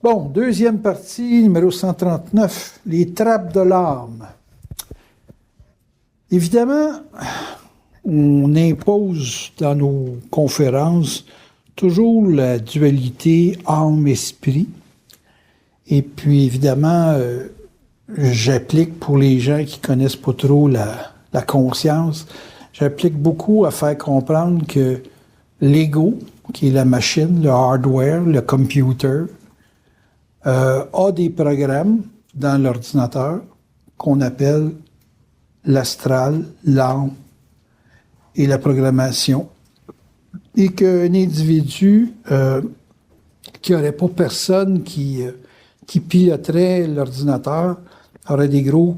Bon, deuxième partie, numéro 139, les trappes de l'âme. Évidemment, on impose dans nos conférences toujours la dualité âme-esprit. Et puis, évidemment, j'applique pour les gens qui connaissent pas trop la conscience, j'applique beaucoup à faire comprendre que l'ego, qui est la machine, le hardware, le computer, a des programmes dans l'ordinateur qu'on appelle l'astral, l'âme et la programmation. Et qu'un individu qui n'aurait pas personne qui piloterait l'ordinateur aurait des gros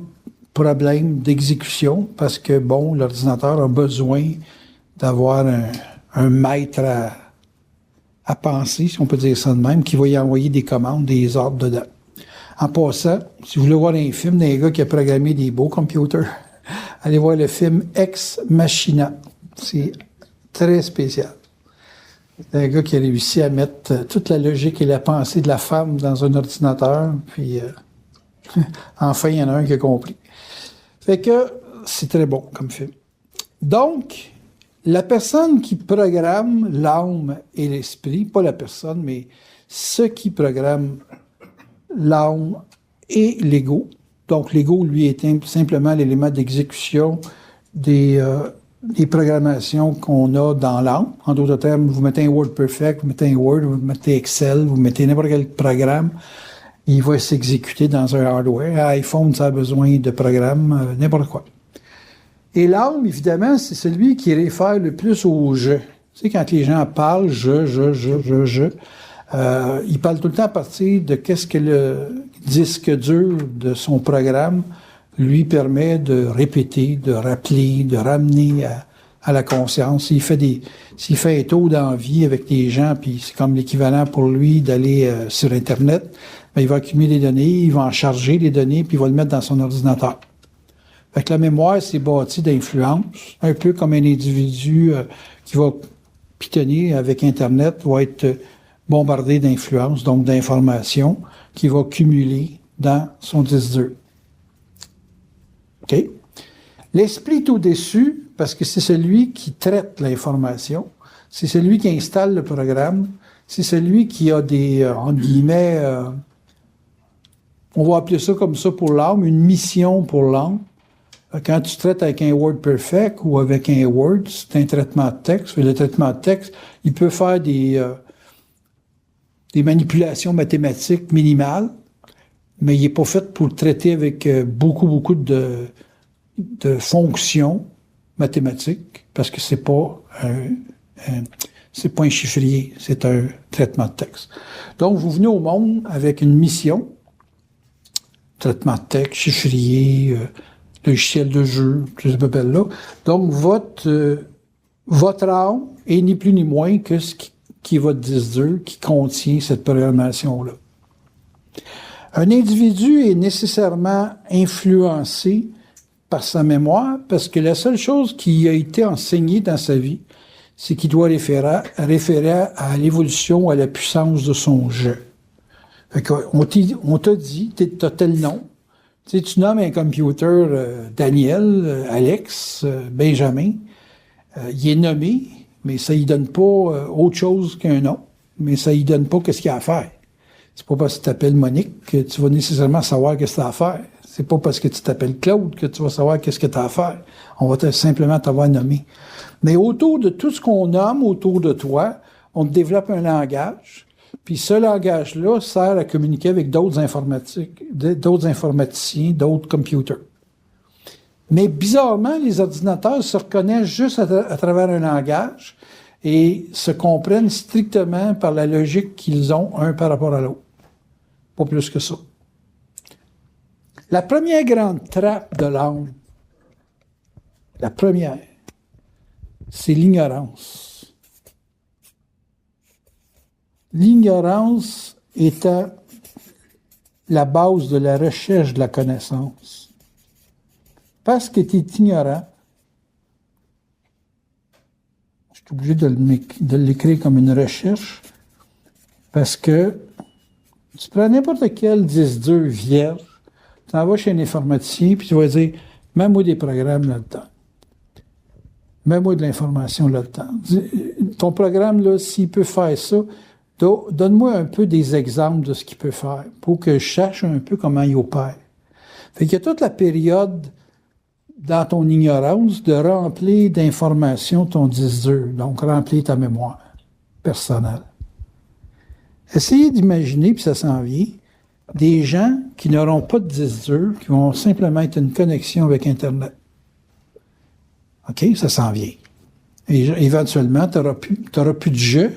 problèmes d'exécution parce que, bon, l'ordinateur a besoin d'avoir un maître à penser, si on peut dire ça de même, qui va y envoyer des commandes, des ordres dedans. En passant, si vous voulez voir un film d'un gars qui a programmé des beaux computers, allez voir le film Ex Machina. C'est très spécial. C'est un gars qui a réussi à mettre toute la logique et la pensée de la femme dans un ordinateur, puis enfin, il y en a un qui a compris. Fait que c'est très bon comme film. Donc, la personne qui programme l'âme et l'esprit, pas la personne, mais ce qui programme l'âme et l'ego. Donc, l'ego, lui, est simplement l'élément d'exécution des programmations qu'on a dans l'âme. En d'autres termes, vous mettez un WordPerfect, vous mettez un Word, vous mettez Excel, vous mettez n'importe quel programme, il va s'exécuter dans un hardware. iPhone, ça a besoin de programmes, n'importe quoi. Et l'âme, évidemment, c'est celui qui réfère le plus au « je ». Tu sais, quand les gens parlent « je », ils parlent tout le temps à partir de qu'est-ce que le disque dur de son programme lui permet de répéter, de rappeler, de ramener à la conscience. S'il fait un tour dans la vie avec des gens, puis c'est comme l'équivalent pour lui d'aller sur Internet, ben, il va accumuler des données, il va en charger les données, puis il va le mettre dans son ordinateur. Fait que la mémoire, c'est bâti d'influence, un peu comme un individu qui va pitonner avec Internet, va être bombardé d'influence, donc d'informations, qui va cumuler dans son disque dur. OK? L'esprit est au-dessus, parce que c'est celui qui traite l'information, c'est celui qui installe le programme, c'est celui qui a des, entre guillemets, on va appeler ça comme ça pour l'âme, une mission pour l'âme. Quand tu traites avec un WordPerfect ou avec un Word, c'est un traitement de texte. Le traitement de texte, il peut faire des manipulations mathématiques minimales, mais il n'est pas fait pour traiter avec beaucoup de fonctions mathématiques, parce que c'est pas un chiffrier, c'est un traitement de texte. Donc, vous venez au monde avec une mission, traitement de texte, chiffrier, logiciel de jeu, tout ce bébel-là. Donc, votre âme est ni plus ni moins que ce qui est votre disque dur, qui contient cette programmation-là. Un individu est nécessairement influencé par sa mémoire parce que la seule chose qui a été enseignée dans sa vie, c'est qu'il doit référer à l'évolution, à la puissance de son jeu. Fait on t'a dit, t'as tel nom. Tu sais, tu nommes un computer Daniel, Alex, Benjamin. Il est nommé, mais ça lui donne pas autre chose qu'un nom. Mais ça lui donne pas qu'est-ce qu'il a à faire. C'est pas parce que tu t'appelles Monique que tu vas nécessairement savoir qu'est-ce que tu as à faire. C'est pas parce que tu t'appelles Claude que tu vas savoir qu'est-ce que tu as à faire. On va simplement t'avoir nommé. Mais autour de tout ce qu'on nomme autour de toi, on te développe un langage. Puis ce langage-là sert à communiquer avec d'autres informaticiens, d'autres computers. Mais bizarrement, les ordinateurs se reconnaissent juste à travers un langage et se comprennent strictement par la logique qu'ils ont un par rapport à l'autre. Pas plus que ça. La première grande trappe de l'âme, la première, c'est l'ignorance. L'ignorance étant la base de la recherche de la connaissance. Parce que tu es ignorant, je suis obligé de l'écrire comme une recherche, parce que Tu prends n'importe quel disque dur vierge, tu en vas chez un informaticien, puis tu vas dire, mets-moi des programmes là-dedans. Mets-moi de l'information là-dedans. Ton programme, là, s'il peut faire ça, donne-moi un peu des exemples de ce qu'il peut faire pour que je sache un peu comment il opère. Fait qu'il y a toute la période dans ton ignorance de remplir d'informations ton disque dur. Donc, remplir ta mémoire personnelle. Essayez d'imaginer, puis ça s'en vient, des gens qui n'auront pas de disque dur, qui vont simplement être une connexion avec Internet. OK? Ça s'en vient. Et éventuellement, tu n'auras plus de jeu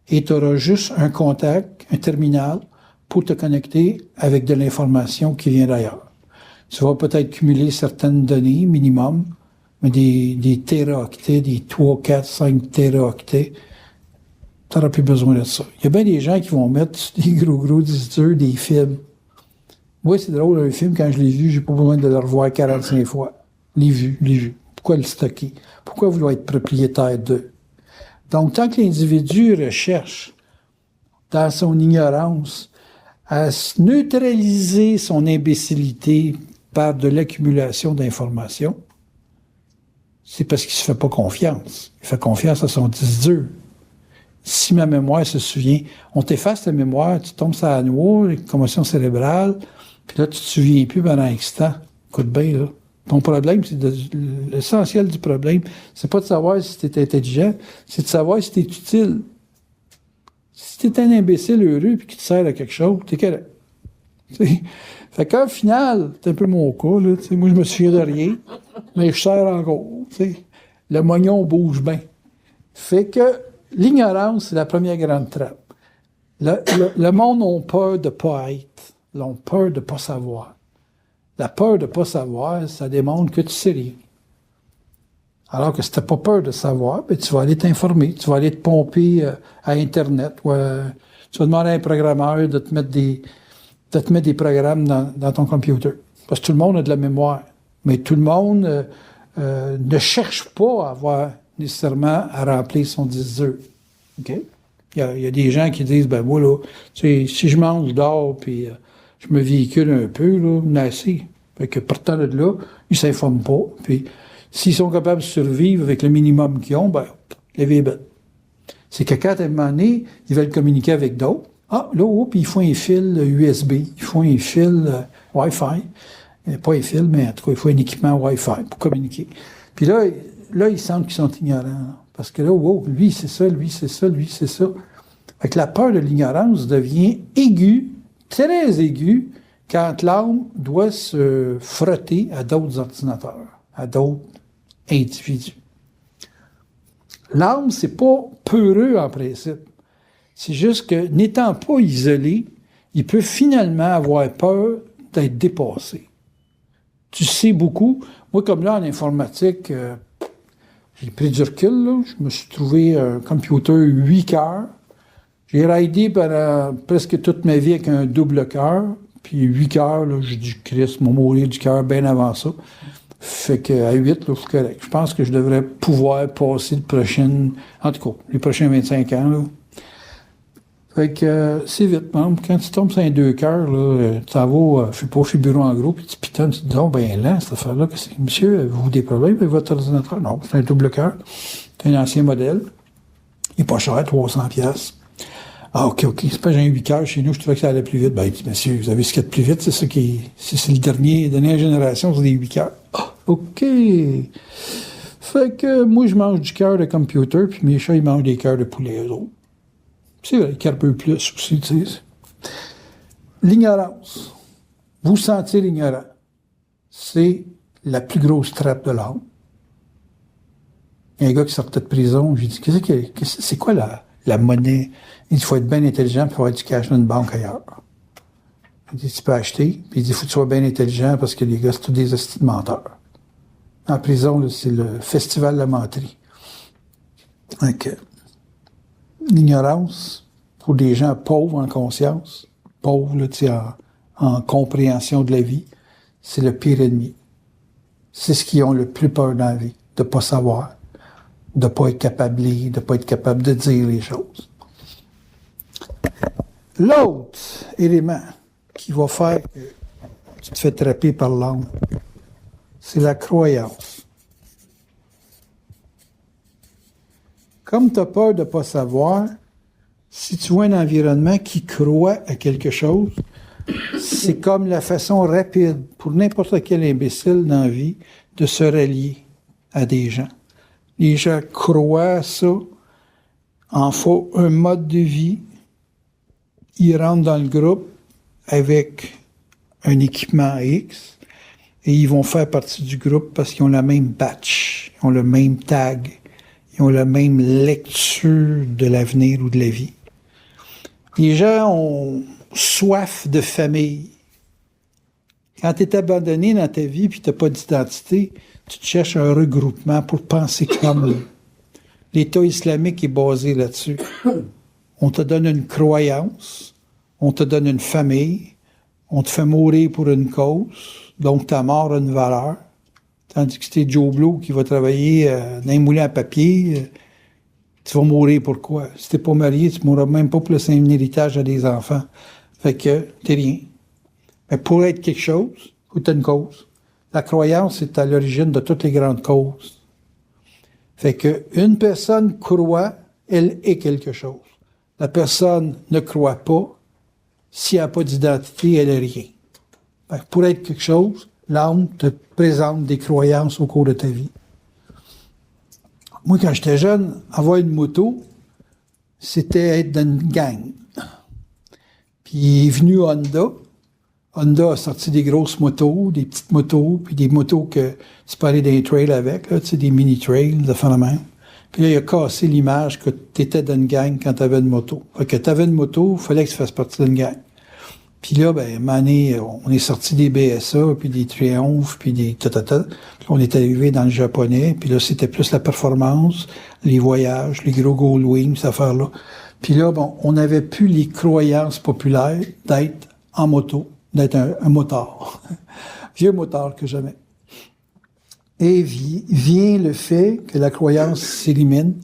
et tu auras juste un contact, un terminal, pour te connecter avec de l'information qui vient d'ailleurs. Tu vas peut-être cumuler certaines données, minimum, mais des téraoctets, des 3, 4, 5 téraoctets, tu n'auras plus besoin de ça. Il y a bien des gens qui vont mettre des gros disques durs, des films. Moi, c'est drôle, un film, quand je l'ai vu, j'ai pas besoin de le revoir 45 fois. L'ai vu. Pourquoi le stocker? Pourquoi vouloir être propriétaire d'eux? Donc, tant que l'individu recherche, dans son ignorance, à neutraliser son imbécilité par de l'accumulation d'informations, c'est parce qu'il ne se fait pas confiance. Il fait confiance à son disque dur. Si ma mémoire se souvient, on t'efface ta mémoire, tu tombes sur la noix, commotion cérébrale, puis là, tu te souviens plus pendant un instant. Écoute bien, là. Ton problème, l'essentiel du problème, c'est pas de savoir si tu es intelligent, c'est de savoir si tu es utile. Si tu es un imbécile heureux et qui te sert à quelque chose, tu es correct. Fait qu'au final, c'est un peu mon cas, là, moi je me souviens de rien, mais je sers encore. T'sais. Le moignon bouge bien. Fait que l'ignorance, c'est la première grande trappe. Le monde a peur de ne pas être. Ils ont peur de ne pas savoir. La peur de ne pas savoir, ça démontre que tu sais rien. Alors que si tu n'as pas peur de savoir, ben, tu vas aller t'informer, tu vas aller te pomper à Internet. Tu vas demander à un programmeur de te mettre des programmes dans ton computer. Parce que tout le monde a de la mémoire. Mais tout le monde ne cherche pas à avoir nécessairement à remplir son disque dur. OK? Il y a des gens qui disent, ben moi, là, tu sais, si je mange, je dors, puis je me véhicule un peu, là, assez. Fait que partant de là, ils ne s'informent pas. Puis s'ils sont capables de survivre avec le minimum qu'ils ont, ben, la vie est belle. C'est que quand, à un moment donné, ils veulent communiquer avec d'autres, puis ils font un fil USB, ils font un fil Wi-Fi. Pas un fil, mais en tout cas, il faut un équipement Wi-Fi pour communiquer. Puis là, ils sentent qu'ils sont ignorants. Là. Parce que là, lui, c'est ça, lui, c'est ça, lui, c'est ça. Fait que la peur de l'ignorance devient aiguë, très aiguë, quand l'âme doit se frotter à d'autres ordinateurs, à d'autres individus. L'âme, c'est pas peureux en principe. C'est juste que, n'étant pas isolé, il peut finalement avoir peur d'être dépassé. Tu sais beaucoup. Moi, comme là, en informatique, j'ai pris du recul, là. Je me suis trouvé un computer 8 cœurs. J'ai raidé pendant presque toute ma vie avec un double cœur. Puis 8 cœurs, là, j'ai dit, Christ, m'a mourir du cœur bien avant ça. Fait qu'à 8, là, c'est correct. Je pense que je devrais pouvoir passer en tout cas, les prochains 25 ans, là. Fait que c'est vite, même. Quand tu tombes sur un 2 cœurs, là, tu t'en vas, je sais pas, chez le bureau en gros, puis tu pitonnes, tu te dis, ben là, cette affaire-là, monsieur, avez-vous des problèmes avec votre ordinateur? Non, c'est un double cœur. C'est un ancien modèle. Il est pas cher, 300 $. Ah, OK. C'est pas j'ai un 8 cœurs chez nous, je trouvais que ça allait plus vite. Ben, il dit, monsieur, vous avez ce qu'il y a de plus vite, c'est ça c'est la dernière génération, c'est des 8 cœurs. Ah, OK. Fait que moi, je mange du cœur de computer, puis mes chats, ils mangent des cœurs de poulet, eux autres. C'est vrai qu'il y a un peu plus aussi, tu sais. L'ignorance. Vous sentir ignorant. C'est la plus grosse trappe de l'âme. Il y a un gars qui sortait de prison, j'ai dit, c'est quoi la monnaie? Il faut être bien intelligent pour avoir du cash dans une banque ailleurs. Il dit, tu peux acheter. Puis il dit, il faut que tu sois bien intelligent parce que les gars, c'est tous des hosties de menteurs. En prison, là, c'est le festival de la menterie. Donc, l'ignorance, pour des gens pauvres en conscience, pauvres là, en compréhension de la vie, c'est le pire ennemi. C'est ce qu'ils ont le plus peur dans la vie, de ne pas savoir, de ne pas être capable de ne pas être capable de dire les choses. L'autre élément qui va faire que tu te fais attraper par l'âme. C'est la croyance. Comme tu as peur de ne pas savoir, si tu vois un environnement qui croit à quelque chose, c'est comme la façon rapide pour n'importe quel imbécile dans la vie de se rallier à des gens. Les gens croient à ça, en font un mode de vie, ils rentrent dans le groupe avec un équipement X et ils vont faire partie du groupe parce qu'ils ont la même batch, ils ont le même tag, ils ont la même lecture de l'avenir ou de la vie. Les gens ont soif de famille. Quand tu es abandonné dans ta vie et tu n'as pas d'identité, tu te cherches un regroupement pour penser comme eux. L'État islamique est basé là-dessus. On te donne une croyance, on te donne une famille, on te fait mourir pour une cause, donc ta mort a une valeur. Tandis que c'est Joe Blow qui va travailler dans un moulin à papier, tu vas mourir pour quoi? Si t'es pas marié, tu mourras même pas pour laisser un héritage à des enfants. Fait que t'es rien. Mais pour être quelque chose, il faut que t'aies une cause. La croyance est à l'origine de toutes les grandes causes. Fait que une personne croit, elle est quelque chose. La personne ne croit pas, si elle n'a pas d'identité, elle est rien. Fait que pour être quelque chose, l'âme te présente des croyances au cours de ta vie. Moi, quand j'étais jeune, avoir une moto, c'était être dans une gang. Puis est venu Honda. Honda a sorti des grosses motos, des petites motos, puis des motos que tu peux aller dans les trails avec, là, tu sais, des mini-trails, de faire la même. Puis là, il a cassé l'image que tu étais dans une gang quand tu avais une moto. Fait que tu avais une moto, il fallait que tu fasses partie d'une gang. Puis là, ben, à un moment donné, on est sorti des BSA, puis des Triumph, puis des ta-ta-ta. Puis on est arrivé dans le japonais, puis là, c'était plus la performance, les voyages, les gros Goldwing, cette affaire-là. Puis là, bon, on n'avait plus les croyances populaires d'être en moto, d'être un motard. Vieux motard que jamais. Et vient le fait que la croyance s'élimine,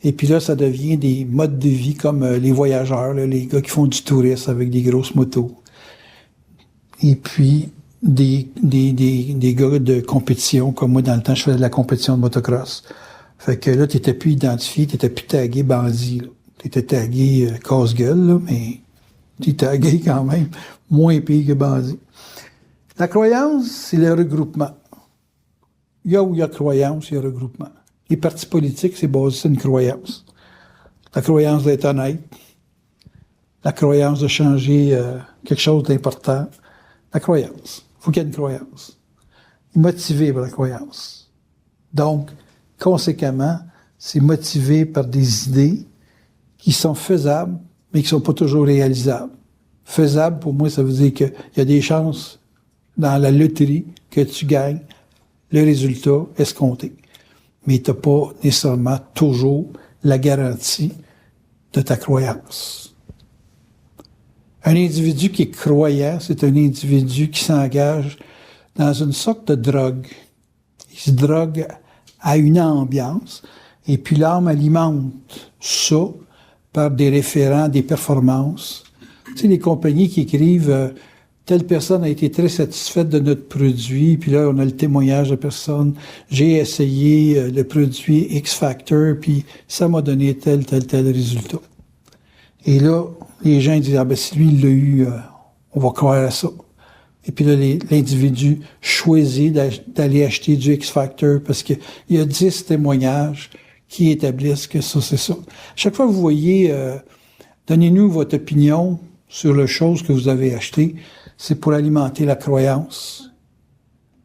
et puis là, ça devient des modes de vie comme les voyageurs, là, les gars qui font du tourisme avec des grosses motos. Et puis, des gars de compétition, comme moi, dans le temps, je faisais de la compétition de motocross. Fait que là, t'étais plus identifié, t'étais plus tagué bandit, là. T'étais tagué casse-gueule, là, mais t'es tagué quand même, moins pire que bandit. La croyance, c'est le regroupement. Il y a où il y a croyance, il y a regroupement. Les partis politiques, c'est basé sur une croyance. La croyance d'être honnête, la croyance de changer quelque chose d'important. La croyance. Il faut qu'il y ait une croyance. Motivé par la croyance. Donc, conséquemment, c'est motivé par des idées qui sont faisables, mais qui ne sont pas toujours réalisables. Faisable, pour moi, ça veut dire qu'il y a des chances dans la loterie que tu gagnes le résultat escompté. Mais tu n'as pas nécessairement toujours la garantie de ta croyance. Un individu qui est croyant, c'est un individu qui s'engage dans une sorte de drogue. Il se drogue à une ambiance, et puis l'âme alimente ça par des référents, des performances. Tu sais, les compagnies qui écrivent telle personne a été très satisfaite de notre produit, puis là, on a le témoignage de personne. J'ai essayé le produit X-Factor, puis ça m'a donné tel résultat. Et là, les gens disent, ah ben si lui, il l'a eu, on va croire à ça. Et puis là, l'individu choisit d'aller acheter du X-Factor parce qu'il y a 10 témoignages qui établissent que ça, c'est ça. Chaque fois que vous voyez, donnez-nous votre opinion sur la chose que vous avez achetée, c'est pour alimenter la croyance.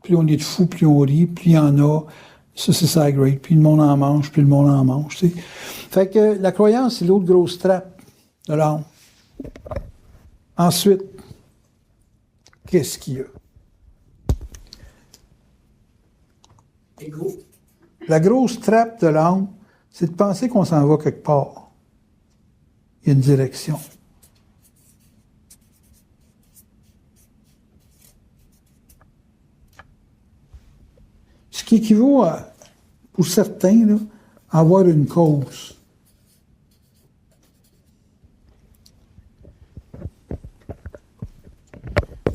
Plus on est de fous, plus on rit, plus il y en a. Ça, c'est ça, great. Plus le monde en mange, plus le monde en mange. Tu sais. Fait que la croyance, c'est l'autre grosse trappe de l'âme. Ensuite, qu'est-ce qu'il y a? Ego. La grosse trappe de l'âme, c'est de penser qu'on s'en va quelque part. Il y a une direction. Ce qui équivaut à, pour certains, là, à avoir une cause.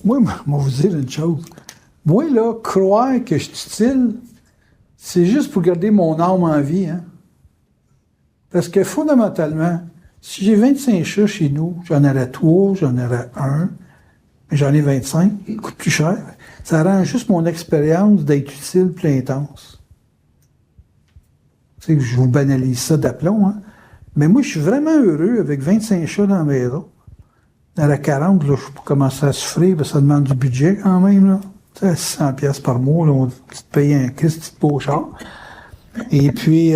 moi, je vais vous dire une chose. Moi, là, croire que je suis utile, c'est juste pour garder mon âme en vie, hein. Parce que fondamentalement, si j'ai 25 chats chez nous, j'en aurais 3, j'en aurais 1, mais j'en ai 25, ça coûte plus cher. Ça rend juste mon expérience d'être utile plus intense. Tu sais, je vous banalise ça d'aplomb, hein. Mais moi, je suis vraiment heureux avec 25 chats dans la maison. Dans la 40, là, je peux commencer à souffrir, parce que ça demande du budget quand même, là. Tu sais, 600 pièces par mois, là, on te paye un Christ de beau char. Et puis,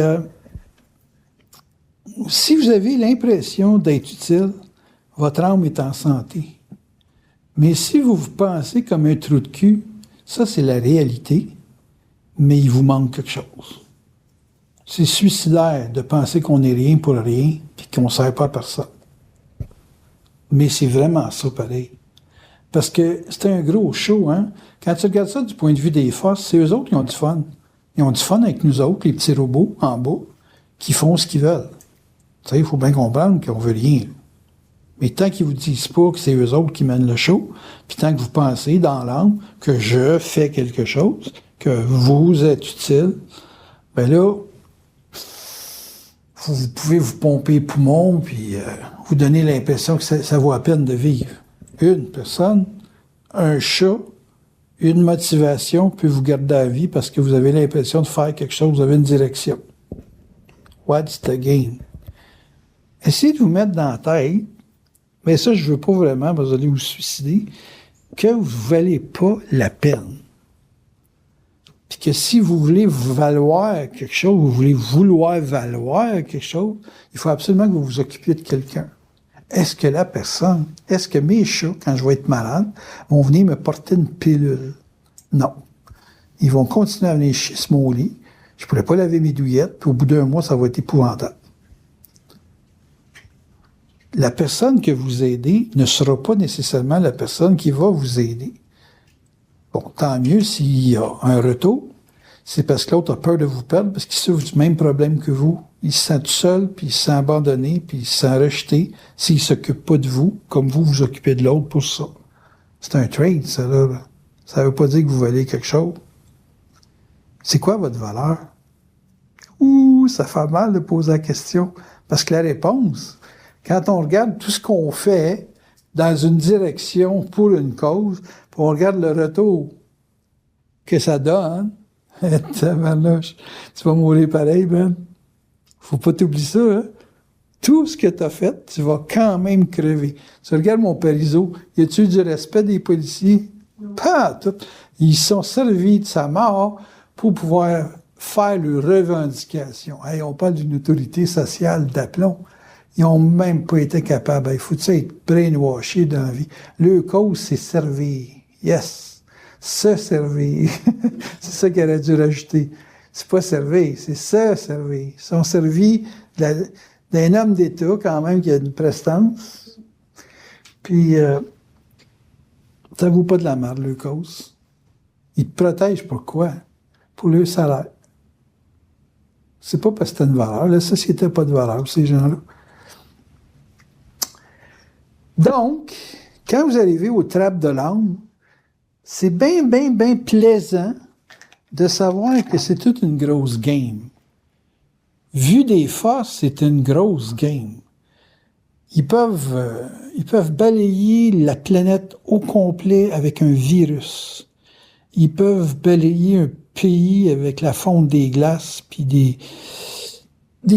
si vous avez l'impression d'être utile, votre âme est en santé. Mais si vous vous pensez comme un trou de cul, ça, c'est la réalité, mais il vous manque quelque chose. C'est suicidaire de penser qu'on n'est rien pour rien et qu'on ne sert pas à personne. Mais c'est vraiment ça, pareil. Parce que c'est un gros show, hein. Quand tu regardes ça du point de vue des forces, c'est eux autres qui ont du fun. Ils ont du fun avec nous autres, les petits robots en bas, qui font ce qu'ils veulent. Tu sais, il faut bien comprendre qu'on veut rien. Mais tant qu'ils vous disent pas que c'est eux autres qui mènent le show, puis tant que vous pensez dans l'âme que je fais quelque chose, que vous êtes utile, ben là, vous pouvez vous pomper les poumons, puis vous donner l'impression que ça vaut la peine de vivre. Une personne, un chat, une motivation peut vous garder à vie parce que vous avez l'impression de faire quelque chose, vous avez une direction. What's the game? Essayez de vous mettre dans la tête, mais ça, je veux pas vraiment, parce que vous allez vous suicider, que vous valez pas la peine. Puis que si vous voulez valoir quelque chose, vous voulez vouloir valoir quelque chose, il faut absolument que vous vous occupiez de quelqu'un. Est-ce que mes chats, quand je vais être malade, vont venir me porter une pilule? Non. Ils vont continuer à venir chier sur mon lit. Je ne pourrais pas laver mes douillettes, puis au bout d'un mois, ça va être épouvantable. La personne que vous aidez ne sera pas nécessairement la personne qui va vous aider. Bon, tant mieux s'il y a un retour. C'est parce que l'autre a peur de vous perdre, parce qu'il souffre du même problème que vous. Il se sent tout seul, puis il se sent abandonné, puis il se sent rejeté s'il ne s'occupe pas de vous, comme vous vous occupez de l'autre pour ça. C'est un trade, ça, là. Ça ne veut pas dire que vous valez quelque chose. C'est quoi votre valeur? Ouh, ça fait mal de poser la question. Parce que la réponse, quand on regarde tout ce qu'on fait dans une direction pour une cause, puis on regarde le retour que ça donne, tu vas mourir pareil, Ben. Faut pas t'oublier ça, hein? Tout ce que tu as fait, tu vas quand même crever. Tu regardes mon Parizeau, y a-tu eu du respect des policiers? Pas tout. Ils sont servis de sa mort pour pouvoir faire leurs revendications. Hey, on parle d'une autorité sociale d'aplomb. Ils n'ont même pas été capables. Il faut être brainwashé dans la vie. Le cause, c'est servir. Yes. Se servir. C'est ça qu'il aurait dû rajouter. C'est pas servir, c'est se servir. Ils sont servis d'un homme d'État, quand même, qui a une prestance. Puis, ça vaut pas de la merde, le cause. Ils te protègent pourquoi? Pour le salaire. C'est pas parce que t'as une valeur. La société n'a pas de valeur, ces gens-là. Donc, quand vous arrivez aux trappes de l'âme, c'est bien plaisant de savoir que c'est toute une grosse game. Vu des forces, c'est une grosse game. Ils peuvent balayer la planète au complet avec un virus. Ils peuvent balayer un pays avec la fonte des glaces puis des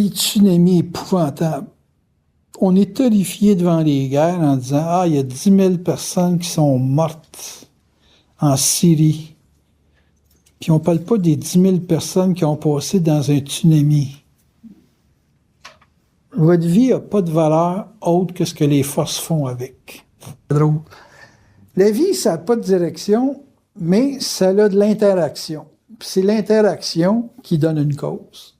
tsunamis épouvantables. On est terrifié devant les guerres en disant « Ah, il y a 10 000 personnes qui sont mortes en Syrie. » Puis on ne parle pas des 10 000 personnes qui ont passé dans un tsunami. Votre vie n'a pas de valeur autre que ce que les forces font avec. C'est drôle. La vie, ça n'a pas de direction, mais ça a de l'interaction. Puis c'est l'interaction qui donne une cause.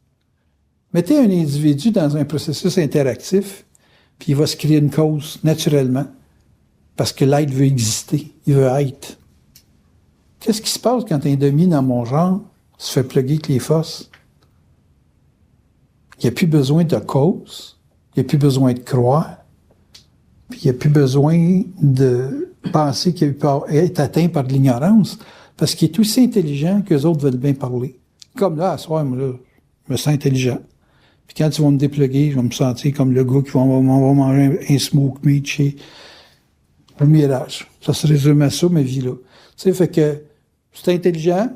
Mettez un individu dans un processus interactif, puis il va se créer une cause naturellement, parce que l'être veut exister, il veut être. Qu'est-ce qui se passe quand un demi dans mon genre se fait plugger avec les forces? Il n'y a plus besoin de cause, il n'y a plus besoin de croire, puis il n'y a plus besoin de penser qu'il est atteint par de l'ignorance, parce qu'il est aussi intelligent qu'eux autres veulent bien parler. Comme là, à soir, moi, là, je me sens intelligent. Puis quand ils vont me dépluguer, je vais me sentir comme le gars qui va manger un smoke meat chez le Mirage. Ça se résume à ça, ma vie, là. Tu sais, fait que c'est intelligent,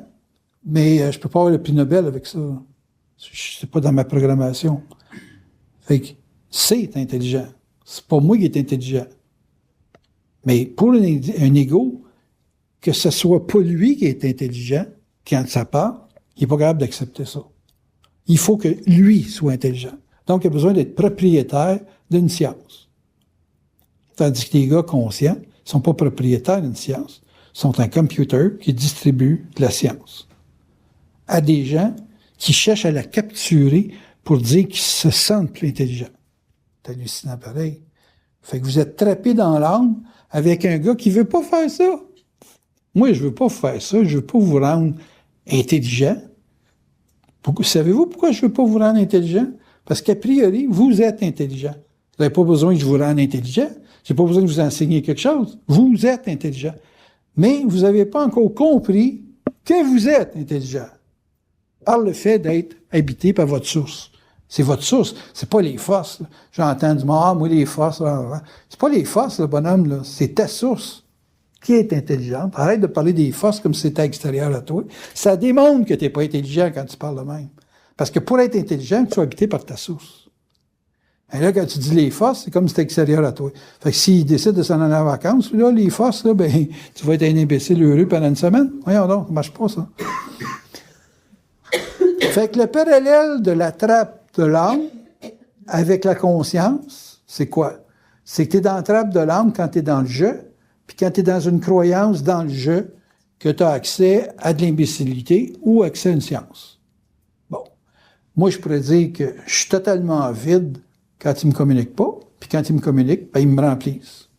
mais je peux pas avoir le prix Nobel avec ça. C'est pas dans ma programmation. Fait que c'est intelligent. C'est pas moi qui est intelligent. Mais pour un ego, que ce soit pas lui qui est intelligent, quand ça part, il n'est pas capable d'accepter ça. Il faut que lui soit intelligent. Donc, il a besoin d'être propriétaire d'une science. Tandis que les gars conscients ne sont pas propriétaires d'une science. Ils sont un computer qui distribue de la science à des gens qui cherchent à la capturer pour dire qu'ils se sentent plus intelligents. C'est hallucinant pareil. Fait que vous êtes trappé dans l'âme avec un gars qui veut pas faire ça. Moi, je veux pas faire ça. Je veux pas vous rendre intelligent. Savez-vous pourquoi je veux pas vous rendre intelligent? Parce qu'a priori, vous êtes intelligent. Vous n'avez pas besoin que je vous rende intelligent. J'ai pas besoin de vous enseigner quelque chose. Vous êtes intelligent. Mais vous n'avez pas encore compris que vous êtes intelligent. Par le fait d'être habité par votre source. C'est votre source. C'est pas les forces. Là. J'entends du moi les forces. C'est pas les forces, le bonhomme, là. C'est ta source qui est intelligente. Arrête de parler des forces comme si c'était extérieur à toi. Ça démontre que tu n'es pas intelligent quand tu parles de même. Parce que pour être intelligent, tu sois habité par ta source. Et là, quand tu dis les forces, c'est comme si c'était extérieur à toi. Fait que s'il décide de s'en aller en vacances, là, les forces, là, ben, tu vas être un imbécile heureux pendant une semaine. Voyons donc, ça marche pas, ça. Fait que le parallèle de la trappe de l'âme avec la conscience, c'est quoi? C'est que tu es dans la trappe de l'âme quand tu es dans le jeu, puis quand tu es dans une croyance dans le jeu, que tu as accès à de l'imbécilité ou accès à une science. Bon. Moi, je pourrais dire que je suis totalement vide quand ils me communiquent pas, puis quand ils me communiquent, ben, ils me remplissent.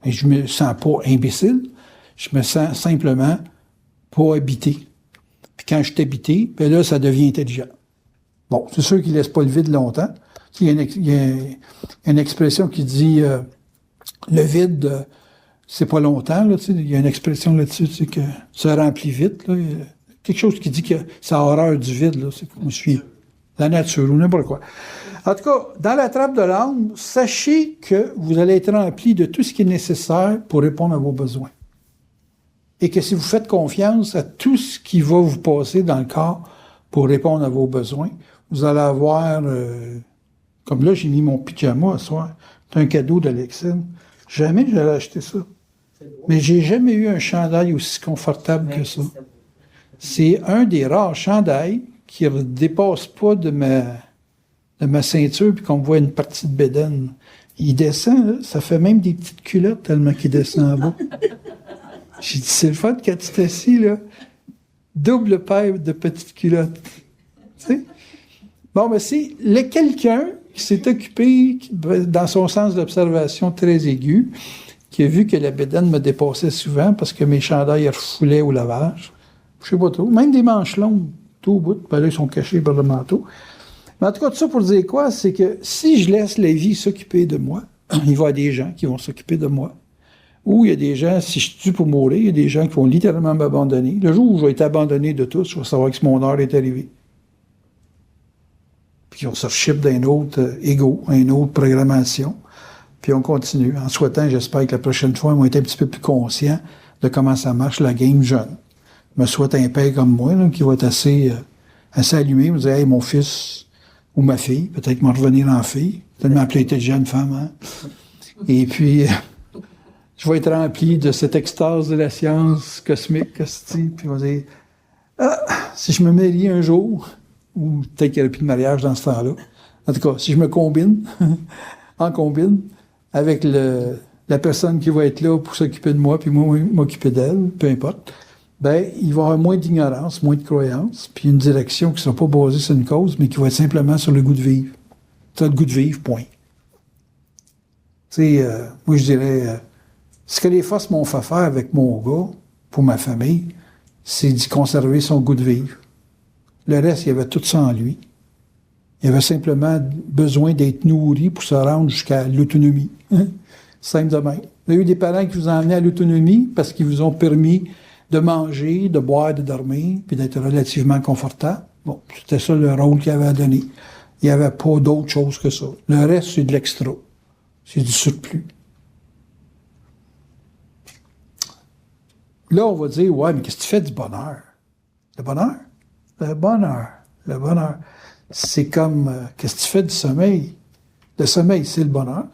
Et je me sens pas imbécile, je me sens simplement pas habité. Puis quand je suis habité, ben là, ça devient intelligent. Bon, c'est sûr qu'il laisse pas le vide longtemps. Il y a une expression qui dit le vide, c'est pas longtemps, là, tu sais. Il y a une expression là-dessus, tu sais, que ça remplit vite, là. Quelque chose qui dit que c'est horreur du vide, là. C'est comme je suis la nature ou n'importe quoi. En tout cas, dans la trappe de l'âme, sachez que vous allez être rempli de tout ce qui est nécessaire pour répondre à vos besoins. Et que si vous faites confiance à tout ce qui va vous passer dans le corps pour répondre à vos besoins, vous allez avoir, comme là, j'ai mis mon pyjama ce soir. C'est un cadeau d'Alexine. Jamais j'allais acheter ça. Mais j'ai jamais eu un chandail aussi confortable que ça. C'est un des rares chandails qui ne dépasse pas de ma ceinture puis qu'on voit une partie de bédaine. Il descend, là, ça fait même des petites culottes tellement qu'il descend en bas. J'ai dit, c'est le fun quand tu t'assis, là. Double paire de petites culottes. Tu sais? Bon, ben, c'est quelqu'un qui s'est occupé, dans son sens d'observation très aigu, qui a vu que la bédaine me dépassait souvent parce que mes chandails refoulaient au lavage. Je sais pas trop. Même des manches longues, tout au bout. Ben là, ils sont cachés par le manteau. Mais en tout cas, tout ça pour dire quoi? C'est que si je laisse la vie s'occuper de moi, il va y avoir des gens qui vont s'occuper de moi. Ou il y a des gens, si je tue pour mourir, il y a des gens qui vont littéralement m'abandonner. Le jour où je vais être abandonné de tous, je vais savoir que mon heure est arrivée. Puis on se ship d'un autre ego, une autre programmation. Puis on continue. En souhaitant, j'espère que la prochaine fois, ils vont être un petit peu plus conscients de comment ça marche la game jeune. Je me souhaite un père comme moi, là, qui va être assez allumé, me dire, hey, mon fils ou ma fille, peut-être m'en revenir en fille, tellement plus intelligente femme, hein. Et puis, je vais être rempli de cette extase de la science cosmique, puis on va dire, si je me marie un jour, ou peut-être qu'il n'y aurait plus de mariage dans ce temps-là, en tout cas, si je me combine, avec la personne qui va être là pour s'occuper de moi, puis moi m'occuper d'elle, peu importe, ben, il va y avoir moins d'ignorance, moins de croyance, puis une direction qui ne sera pas basée sur une cause, mais qui va être simplement sur le goût de vivre. Tu as le goût de vivre, point. Tu sais, moi je dirais, ce que les forces m'ont fait faire avec mon gars, pour ma famille, c'est d'y conserver son goût de vivre. Le reste, il y avait tout ça en lui. Il avait simplement besoin d'être nourri pour se rendre jusqu'à l'autonomie. Hein? simple de même. Vous avez eu des parents qui vous ont amené à l'autonomie parce qu'ils vous ont permis de manger, de boire, de dormir, puis d'être relativement confortable. Bon, c'était ça le rôle qu'il avait à donner. Il n'y avait pas d'autre chose que ça. Le reste, c'est de l'extra. C'est du surplus. Là, on va dire, ouais, mais qu'est-ce que tu fais du bonheur? Le bonheur? Le bonheur. Le bonheur. C'est comme, qu'est-ce que tu fais du sommeil? Le sommeil, c'est le bonheur.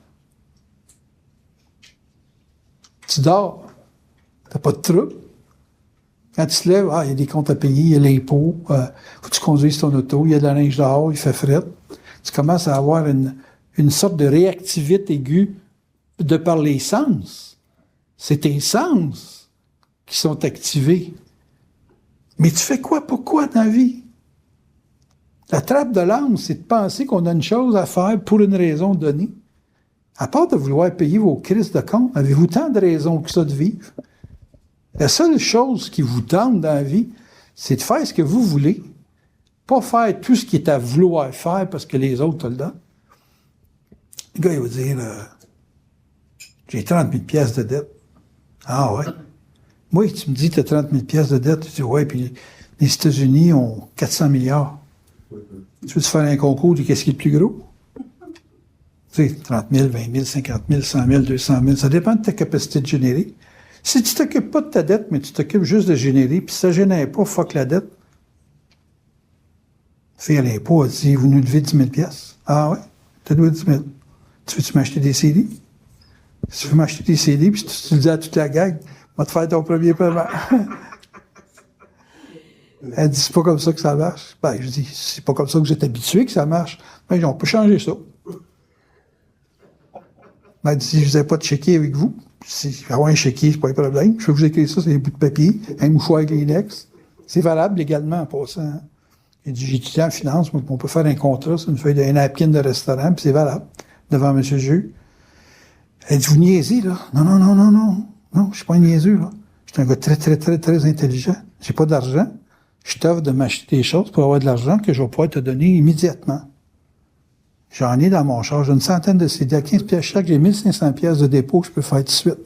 Tu dors. T'as pas de trouble. Quand tu te lèves, il y a des comptes à payer, il y a l'impôt, faut que tu conduises ton auto, il y a de la neige dehors, il fait fret. Tu commences à avoir une sorte de réactivité aiguë de par les sens. C'est tes sens qui sont activés. Mais tu fais quoi? Pourquoi dans la vie? La trappe de l'âme, c'est de penser qu'on a une chose à faire pour une raison donnée. À part de vouloir payer vos crises de compte, avez-vous tant de raisons que ça de vivre? La seule chose qui vous tente dans la vie, c'est de faire ce que vous voulez, pas faire tout ce qui est à vouloir faire parce que les autres te le donnent. Le gars, il va dire, j'ai 30 000 piastres de dette. Ah ouais? Moi, tu me dis que tu as 30 000 piastres de dette, tu dis, ouais, puis les États-Unis ont 400 milliards. Tu veux te faire un concours de qu'est-ce qui est le plus gros? Tu sais, 30 000, 20 000, 50 000, 100 000, 200 000, ça dépend de ta capacité de générer. Si tu t'occupes pas de ta dette, mais tu t'occupes juste de générer, puis si ça ne génère pas, fuck la dette. Fais à l'impôt, elle dit, vous nous devez 10 000 piastres. Ah ouais? Tu dois 10 000. Tu veux-tu m'acheter des CD? Si tu veux m'acheter des CD, puis si tu le dis à toute la gang, va te faire ton premier paiement. Elle dit, c'est pas comme ça que ça marche. Ben, je dis, c'est pas comme ça que vous êtes habitué que ça marche. Ben, on peut changer ça. Ben, elle dit, je vous ai pas de chéquier avec vous. Si avoir un chéquier, c'est pas un problème. Je vais vous écrire ça sur des bouts de papier, un mouchoir avec Kleenex. C'est valable légalement en passant. Il dit, j'ai étudié en finance, mais on peut faire un contrat sur une feuille d'un napkin de restaurant, puis c'est valable, devant M. le juge. Elle dit, vous niaisez, là? Non, non, non, non, non. Non, je suis pas un niaiseux, là. Je suis un gars très, très, très, très intelligent. J'ai pas d'argent. Je t'offre de m'acheter des choses pour avoir de l'argent que je vais pouvoir te donner immédiatement. J'en ai dans mon char, j'ai une centaine de CD à 15 pièces chaque, j'ai 1500 pièces de dépôt que je peux faire tout de suite.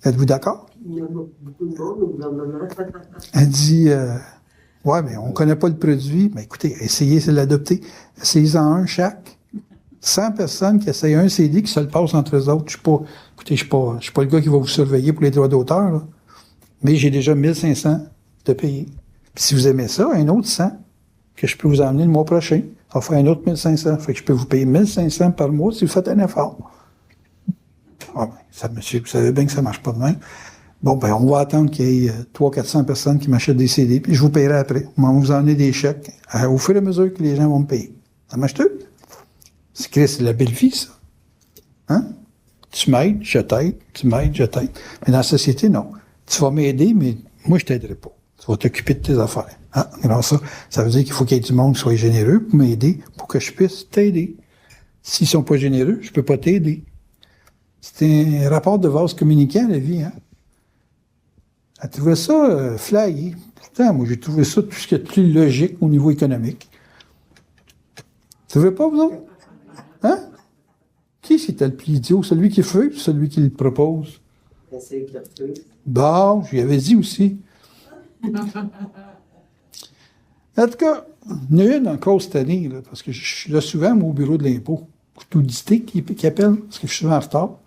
Êtes-vous d'accord? Il y a beaucoup de monde au gouvernement. Elle dit, ouais, mais on connaît pas le produit. Mais écoutez, essayez de l'adopter. Essayez-en un chaque. 100 personnes qui essayent un CD qui se le passent entre eux autres. Je suis pas le gars qui va vous surveiller pour les droits d'auteur, là. Mais j'ai déjà 1500 de payer. Puis si vous aimez ça, un autre 100 que je peux vous emmener le mois prochain. Ça va faire un autre 1500. Fait que je peux vous payer 1500 par mois si vous faites un effort. Ah ben, ça, monsieur, vous savez bien que ça marche pas de même. Bon, ben, on va attendre qu'il y ait 300-400 personnes qui m'achètent des CD, puis je vous paierai après. On va vous emmener des chèques au fur et à mesure que les gens vont me payer. Ça marche tout? C'est la belle vie, ça. Hein? Tu m'aides, je t'aide. Tu m'aides, je t'aide. Mais dans la société, non. Tu vas m'aider, mais moi, je t'aiderai pas. Tu vas t'occuper de tes affaires. Hein? Alors ça veut dire qu'il faut qu'il y ait du monde qui soit généreux pour m'aider, pour que je puisse t'aider. S'ils sont pas généreux, je peux pas t'aider. C'est un rapport de vase communicant, la vie, hein? Elle trouvait ça flyé. Pourtant, moi, j'ai trouvé ça tout ce qui est plus logique au niveau économique. Tu veux pas, vous autres? Hein? Qui c'était le plus idiot? Celui qui fait ou celui qui le propose? C'est qui a fait. Bon, je lui avais dit aussi. En tout cas, il y en a une encore cette année, là, parce que je suis là souvent, moi, au bureau de l'impôt. Audité qui appelle, parce que je suis souvent en retard.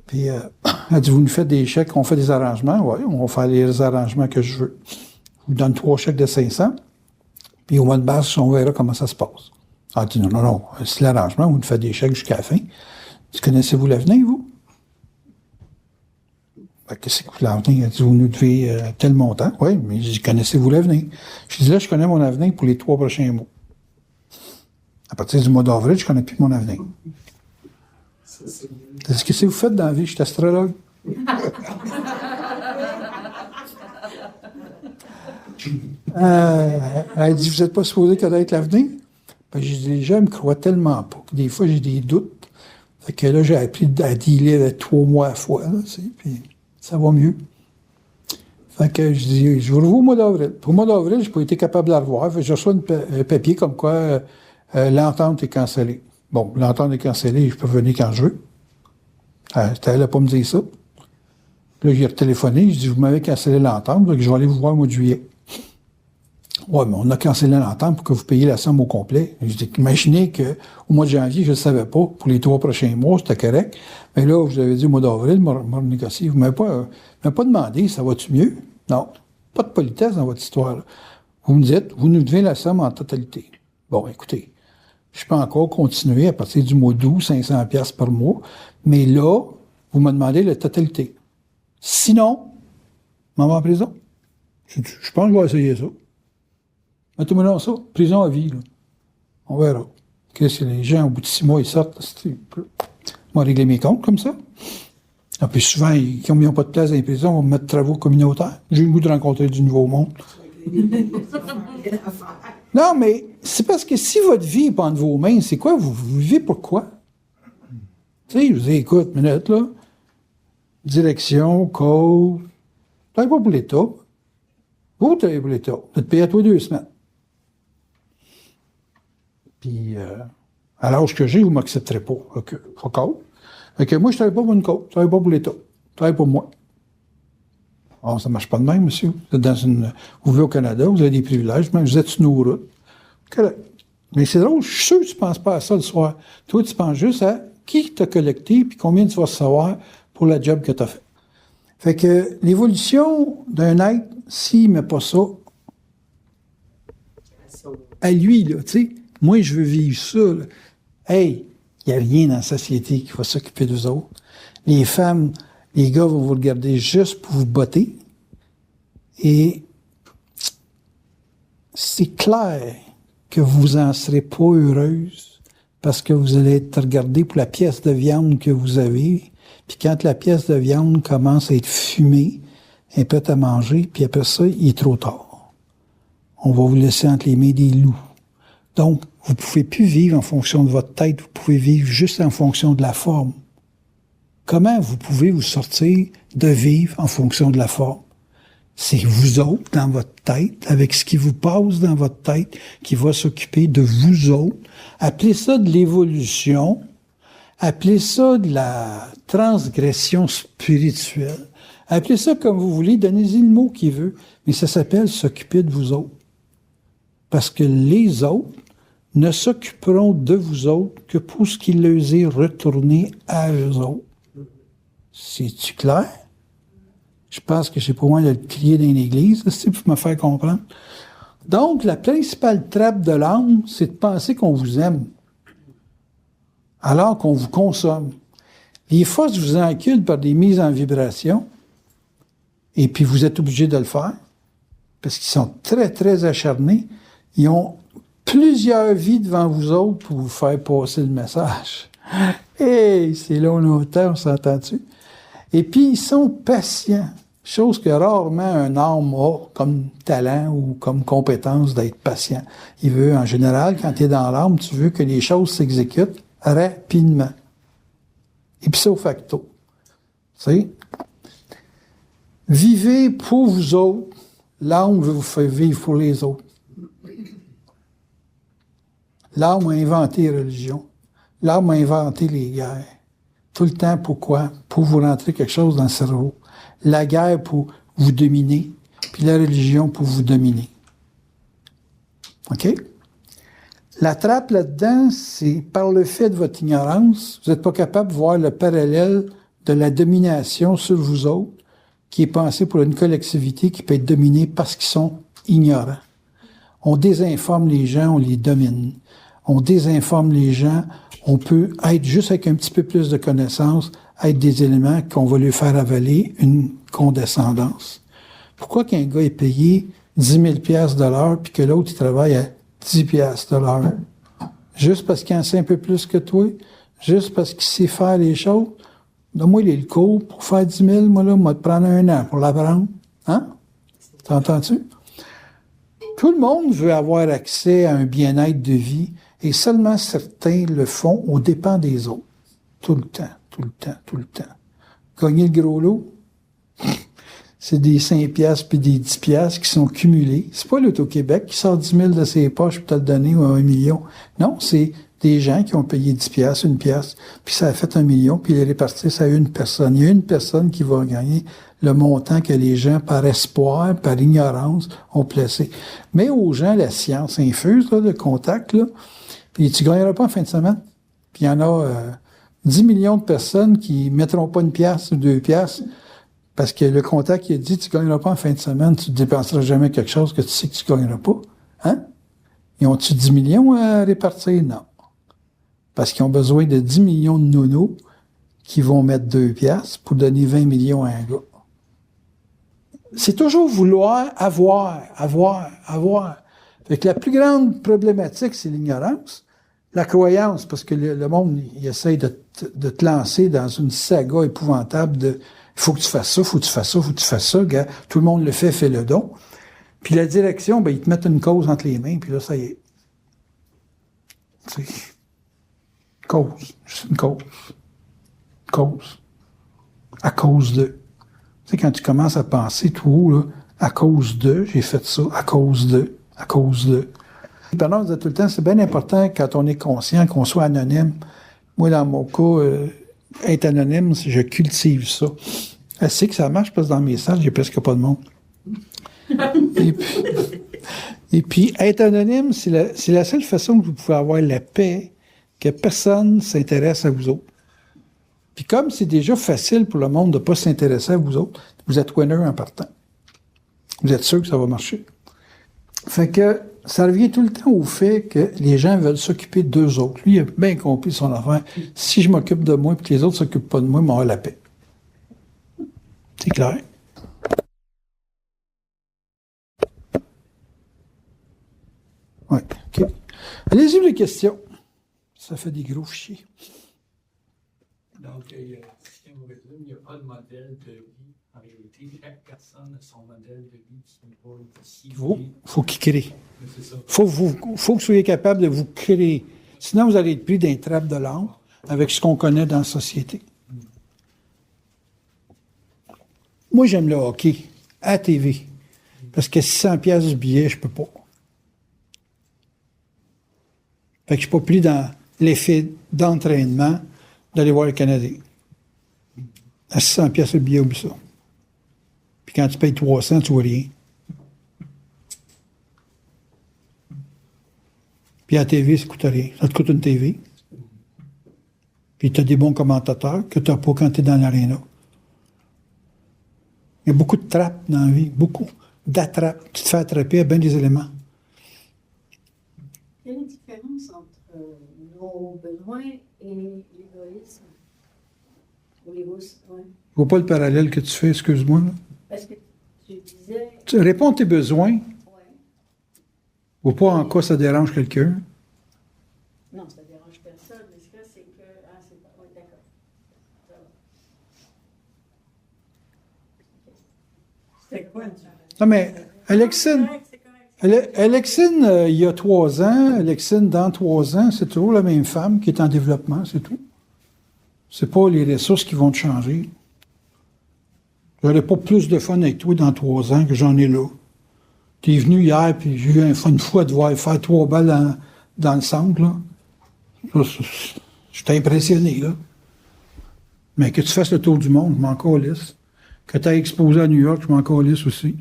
Puis, elle dit, vous nous faites des chèques, on fait des arrangements. Oui, on va faire les arrangements que je veux. Je vous donne 3 chèques de 500. Puis, au mois de mars, on verra comment ça se passe. Elle dit, non, non, non, c'est l'arrangement, vous nous faites des chèques jusqu'à la fin. Connaissez-vous l'avenir, vous? Ben, qu'est-ce que l'avenir? Elle dit, vous nous devez tel montant. Oui, mais je dis, connaissez-vous l'avenir? Je dis, là, je connais mon avenir pour les 3 prochains mois. À partir du mois d'avril, je connais plus mon avenir. Qu'est-ce que vous faites dans la vie? Je suis astrologue. Elle dit, vous n'êtes pas supposé connaître l'avenir? Ben, j'ai dit, les gens me croient tellement pas que des fois, j'ai des doutes. Fait que là, j'ai appris à dealer avec 3 mois à la fois, là, tu sais, puis ça va mieux. Fait que je dis, je vous revois au mois d'avril. Pour le mois d'avril, j'ai pas été capable de la revoir. Fait que je reçois un papier comme quoi l'entente est cancellée. Bon, l'entente est cancellée, je peux venir quand je veux. Elle n'allait pas me dire ça. Là, j'ai retéléphoné, je dis, vous m'avez cancellé l'entente, donc je vais aller vous voir au mois de juillet. Ouais, mais on a cancellé l'entente pour que vous payiez la somme au complet. Je dis, imaginez qu'au mois de janvier, je ne le savais pas, pour les 3 prochains mois, c'était correct. Mais là, vous avez dit au mois d'avril, m'a renégocié. Vous ne m'avez pas demandé, ça va-tu mieux? Non. Pas de politesse dans votre histoire, là. Vous me dites, vous nous devez la somme en totalité. Bon, écoutez, je peux encore continuer à partir du mois d'août, 500 pièces par mois, mais là, vous me demandez la totalité. Sinon, m'en va en prison. Je pense que je vais essayer ça. Mettez-moi dans ça, prison à vie, là. On verra. Qu'est-ce que les gens, au bout de 6 mois, ils sortent, moi, régler mes comptes comme ça. Et puis souvent, comme ils n'ont pas de place dans les prisons, on va me mettre travaux communautaires. J'ai le goût de rencontrer du nouveau monde. Non, mais c'est parce que si votre vie n'est pas entre vos mains, c'est quoi? Vous vivez pourquoi? Tu sais, je vous dis, écoute, minute, là. Direction, code. Tu travailles pas pour l'État. Vous travaillez pour l'État. Vous êtes payé à toi 2 semaines. Puis, à l'âge que j'ai, vous ne m'accepterez pas. OK, fuck out. Fait que moi, je ne travaille pas pour une cause. Je ne travaille pas pour l'État. Je travaille pour moi. Oh, ça ne marche pas de même, monsieur. Vous êtes vous vivez au Canada, vous avez des privilèges, mais vous êtes sur nos routes. Correct. Mais c'est drôle, je suis sûr que tu ne penses pas à ça le soir. Toi, tu penses juste à qui t'a collecté puis combien tu vas recevoir pour la job que tu as fait. Fait que l'évolution d'un être, s'il ne met pas ça à lui, là, tu sais, moi, je veux vivre ça, là. Hey, il n'y a rien dans la société qui va s'occuper d'eux autres. Les femmes, les gars vont vous regarder juste pour vous botter. Et c'est clair que vous n'en serez pas heureuse parce que vous allez être regardé pour la pièce de viande que vous avez. Puis quand la pièce de viande commence à être fumée, elle est prête à manger, puis après ça, il est trop tard. On va vous laisser entre les mains des loups. Donc, vous ne pouvez plus vivre en fonction de votre tête, vous pouvez vivre juste en fonction de la forme. Comment vous pouvez vous sortir de vivre en fonction de la forme? C'est vous autres, dans votre tête, avec ce qui vous passe dans votre tête, qui va s'occuper de vous autres. Appelez ça de l'évolution, appelez ça de la transgression spirituelle, appelez ça comme vous voulez, donnez-y le mot qu'il veut, mais ça s'appelle s'occuper de vous autres. Parce que les autres ne s'occuperont de vous autres que pour ce qui leur est retourné à eux autres. C'est-tu clair? Je pense que j'ai pas moins de le crier dans l'église, c'est pour me faire comprendre. Donc, la principale trappe de l'âme, c'est de penser qu'on vous aime, alors qu'on vous consomme. Les forces vous enculent par des mises en vibration, et puis vous êtes obligé de le faire, parce qu'ils sont très, très acharnés. Ils ont plusieurs vies devant vous autres pour vous faire passer le message. Hey, c'est long longtemps, on s'entend-tu? Et puis, ils sont patients, chose que rarement un homme a comme talent ou comme compétence d'être patient. Il veut, en général, quand tu es dans l'âme, tu veux que les choses s'exécutent rapidement. Ipso facto. Tu sais? Vivez pour vous autres, l'âme veut vous faire vivre pour les autres. L'âme a inventé les religions. L'âme a inventé les guerres. Tout le temps, pourquoi? Pour vous rentrer quelque chose dans le cerveau. La guerre pour vous dominer, puis la religion pour vous dominer. OK? La trappe là-dedans, c'est par le fait de votre ignorance, vous n'êtes pas capable de voir le parallèle de la domination sur vous autres, qui est pensée pour une collectivité qui peut être dominée parce qu'ils sont ignorants. On désinforme les gens, on les domine. On désinforme les gens, on peut être juste avec un petit peu plus de connaissances, être des éléments qu'on va lui faire avaler une condescendance. Pourquoi qu'un gars est payé 10 000 $ de l'heure puis que l'autre, il travaille à 10 $ de l'heure? Juste parce qu'il en sait un peu plus que toi? Juste parce qu'il sait faire les choses? Donne-moi le cours pour faire 10 000, moi là, moi te prendre 1 an pour l'apprendre. Hein? T'entends-tu? Tout le monde veut avoir accès à un bien-être de vie et seulement certains le font aux dépens des autres. Tout le temps, tout le temps, tout le temps. Gagner le gros lot, c'est des 5 piastres puis des 10 piastres qui sont cumulés. C'est pas l'Auto-Québec qui sort 10 000 de ses poches pour te le donner ou 1 million. Non, c'est des gens qui ont payé 10 piastres, 1 piastre, puis ça a fait 1 million, puis ils répartissent à une personne. Il y a une personne qui va gagner le montant que les gens, par espoir, par ignorance, ont placé. Mais aux gens, la science infuse, là, le contact, là, puis tu ne gagneras pas en fin de semaine. Puis il y en a 10 millions de personnes qui ne mettront pas 1 piastre ou 2 piastres parce que le contact, il a dit, tu ne gagneras pas en fin de semaine, tu ne dépenseras jamais quelque chose que tu sais que tu ne gagneras pas. Hein? Ils ont-tu 10 millions à répartir? Non. Parce qu'ils ont besoin de 10 millions de nonos qui vont mettre 2 piastres pour donner 20 millions à un gars. C'est toujours vouloir avoir. Fait que la plus grande problématique, c'est l'ignorance. La croyance, parce que le monde, il essaye de te lancer dans une saga épouvantable de « faut que tu fasses ça, faut que tu fasses ça, faut que tu fasses ça, gars, tout le monde le fait, fais le don ». Puis la direction, ben, ils te mettent une cause entre les mains, puis là, ça y est. C'est cause, juste une cause. Cause. À cause de. Tu sais, quand tu commences à penser tout haut, là, à cause de, j'ai fait ça, à cause de, à cause de. Pardon, je dis tout le temps, c'est bien important quand on est conscient qu'on soit anonyme. Moi, dans mon cas, être anonyme, je cultive ça. Elle sait que ça marche parce que dans mes salles, j'ai presque pas de monde. Et puis, être anonyme, c'est la seule façon que vous pouvez avoir la paix, que personne ne s'intéresse à vous autres. Puis comme c'est déjà facile pour le monde de ne pas s'intéresser à vous autres, vous êtes winner en partant. Vous êtes sûr que ça va marcher. Fait que ça revient tout le temps au fait que les gens veulent s'occuper d'eux autres. Lui, il a bien compris son affaire. Si je m'occupe de moi et que les autres ne s'occupent pas de moi, ils m'auront la paix. C'est clair. Oui, OK. Allez-y, les questions. Ça fait des gros fichiers. Donc, si on résume, il n'y a pas de modèle de vie. En réalité, chaque personne a son modèle de vie qui va être ciblé. Faut qu'il crée. C'est ça. Faut que vous soyez capable de vous créer. Sinon, vous allez être pris d'un trappe de l'ombre avec ce qu'on connaît dans la société. Moi, j'aime le hockey à la TV. Parce que 600 piastres du billet, je peux pas. Fait que je suis pas pris dans l'effet d'entraînement d'aller voir le Canadien. À 600 piastres le billet, oublie ça. Puis quand tu payes 300, tu vois rien. Puis à la TV, ça coûte rien. Ça te coûte une TV. Puis tu as des bons commentateurs que tu n'as pas quand tu es dans l'aréna. Il y a beaucoup de trappes dans la vie. Beaucoup d'attrapes. Tu te fais attraper à bien des éléments. Quelle est la différence entre nos besoins et l'égoïsme? Ou l'égoïsme, oui. Je vois pas le parallèle que tu fais, excuse-moi. Là. Parce que tu disais... Tu réponds à tes besoins. Oui. Je vois pas en quoi ça dérange quelqu'un. Non, ça ne dérange personne, mais ce que c'est que... Ah, c'est pas... Oui, d'accord. Ça va. C'était quoi? Non, mais Alexine, il y a 3 ans, Alexine, dans 3 ans, c'est toujours la même femme qui est en développement, c'est tout. C'est pas les ressources qui vont te changer. J'aurais pas plus de fun avec toi dans 3 ans que j'en ai là. T'es venu hier, puis j'ai eu une fois de voir faire 3 balles dans le centre, là. J'étais impressionné, là. Mais que tu fasses le tour du monde, je m'en calisse. Que tu aies exposé à New York, je m'en calisse aussi.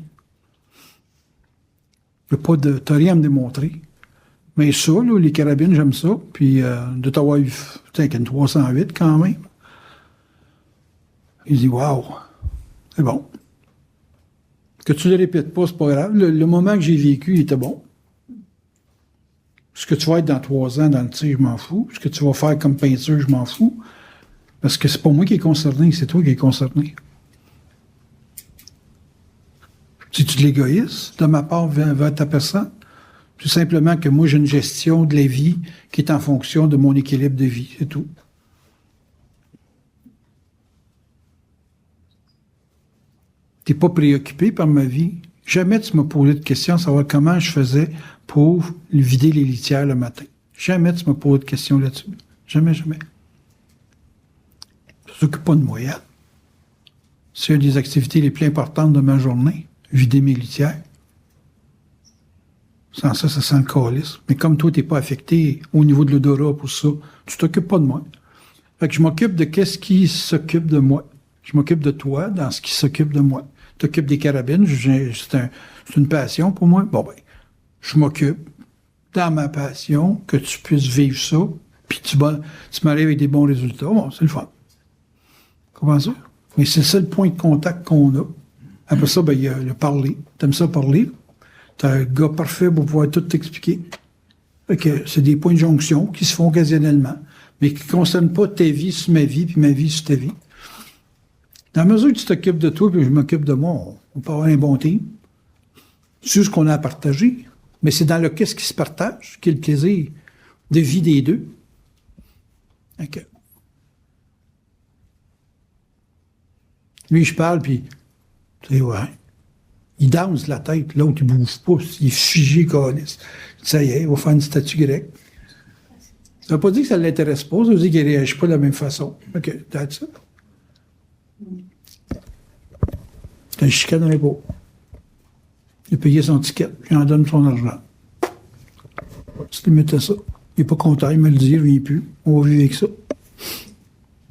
T'as rien à me démontrer. Mais ça, là, les carabines, j'aime ça. Puis de t'avoir eu, une 308 quand même. Il dit, waouh, c'est bon. Que tu ne le répètes pas, c'est pas grave. Le moment que j'ai vécu, il était bon. Ce que tu vas être dans 3 ans dans le tir, je m'en fous. Ce que tu vas faire comme peinture, je m'en fous. Parce que c'est pas moi qui est concerné, c'est toi qui es concerné. C'est-tu de l'égoïsme de ma part vers ta personne? Tout simplement que moi, j'ai une gestion de la vie qui est en fonction de mon équilibre de vie, c'est tout. Tu n'es pas préoccupé par ma vie. Jamais tu m'as posé de questions à savoir comment je faisais pour vider les litières le matin. Jamais tu m'as posé de questions là-dessus. Jamais, jamais. Tu ne t'occupes pas de moi, hein? C'est une des activités les plus importantes de ma journée, vider mes litières. Sans ça, ça sent le calice. Mais comme toi, t'es pas affecté au niveau de l'odorat pour ça, tu t'occupes pas de moi. Fait que je m'occupe de qu'est-ce qui s'occupe de moi. Je m'occupe de toi dans ce qui s'occupe de moi. T'occupes des carabines, c'est une passion pour moi. Bon ben, je m'occupe dans ma passion que tu puisses vivre ça, puis tu m'arrives avec des bons résultats. Bon, c'est le fun. Comment ça? Mais c'est ça le point de contact qu'on a. Après ça, ben, il y a le parler. T'aimes ça parler? T'as un gars parfait pour pouvoir tout t'expliquer. Fait que c'est des points de jonction qui se font occasionnellement, mais qui ne concernent pas ta vie sur ma vie, puis ma vie sur ta vie. Dans la mesure où tu t'occupes de toi, puis je m'occupe de moi, on peut avoir un bon team. C'est ce qu'on a à partager. Mais c'est dans le qu'est-ce qui se partage qui est le plaisir de vie des deux. OK. Lui, je parle, puis, tu sais, ouais. Il danse la tête, l'autre, il bouge pas, il est figé, câlisse. Ça y est, il va faire une statue grecque. Ça veut pas dire que ça ne l'intéresse pas, ça veut dire qu'il ne réagit pas de la même façon. OK, that's it. Je ne chicanerai pas. Il a payé son ticket, j'en donne son argent. C'est limite à ça. Il n'est pas content, il me le dit, il ne vient plus. On va vivre avec ça.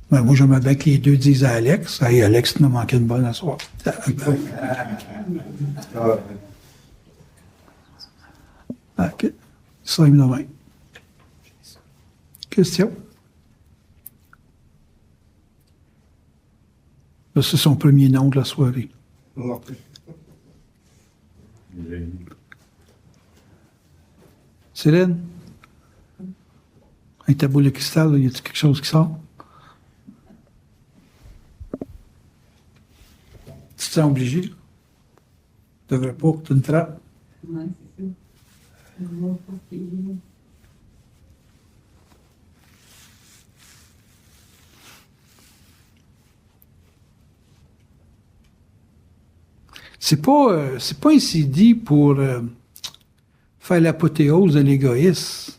Ben, moi, j'aimerais bien que les deux disent à Alex, hey, Alex, tu nous manqué une bonne à soir. OK. Ça, il me demande. Question? Là, c'est son premier nom de la soirée. Céline? Avec ta boule de cristal, là, y a-t-il quelque chose qui sort? Tu te sens obligé? Tu devrais pas, tu une trappe. Ouais, c'est ça. Je vois pas qu'il est. C'est pas un CD pour faire l'apothéose de l'égoïsme,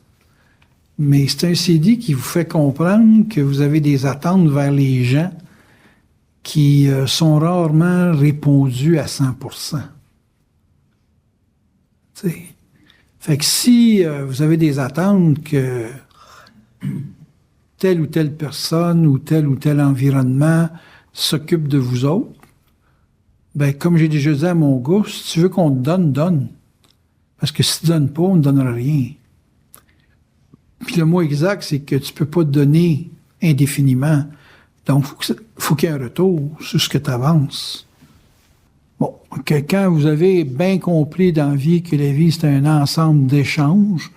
mais c'est un CD qui vous fait comprendre que vous avez des attentes vers les gens qui sont rarement répondues à 100%. T'sais. Fait que si vous avez des attentes que telle ou telle personne ou tel environnement s'occupe de vous autres, ben, comme j'ai déjà dit à mon gars, si tu veux qu'on te donne, donne. Parce que si tu ne donnes pas, on ne donnera rien. Puis le mot exact, c'est que tu ne peux pas te donner indéfiniment. Donc, faut qu'il y ait un retour sur ce que tu avances. Bon, quand vous avez bien compris dans la vie que la vie, c'est un ensemble d'échanges,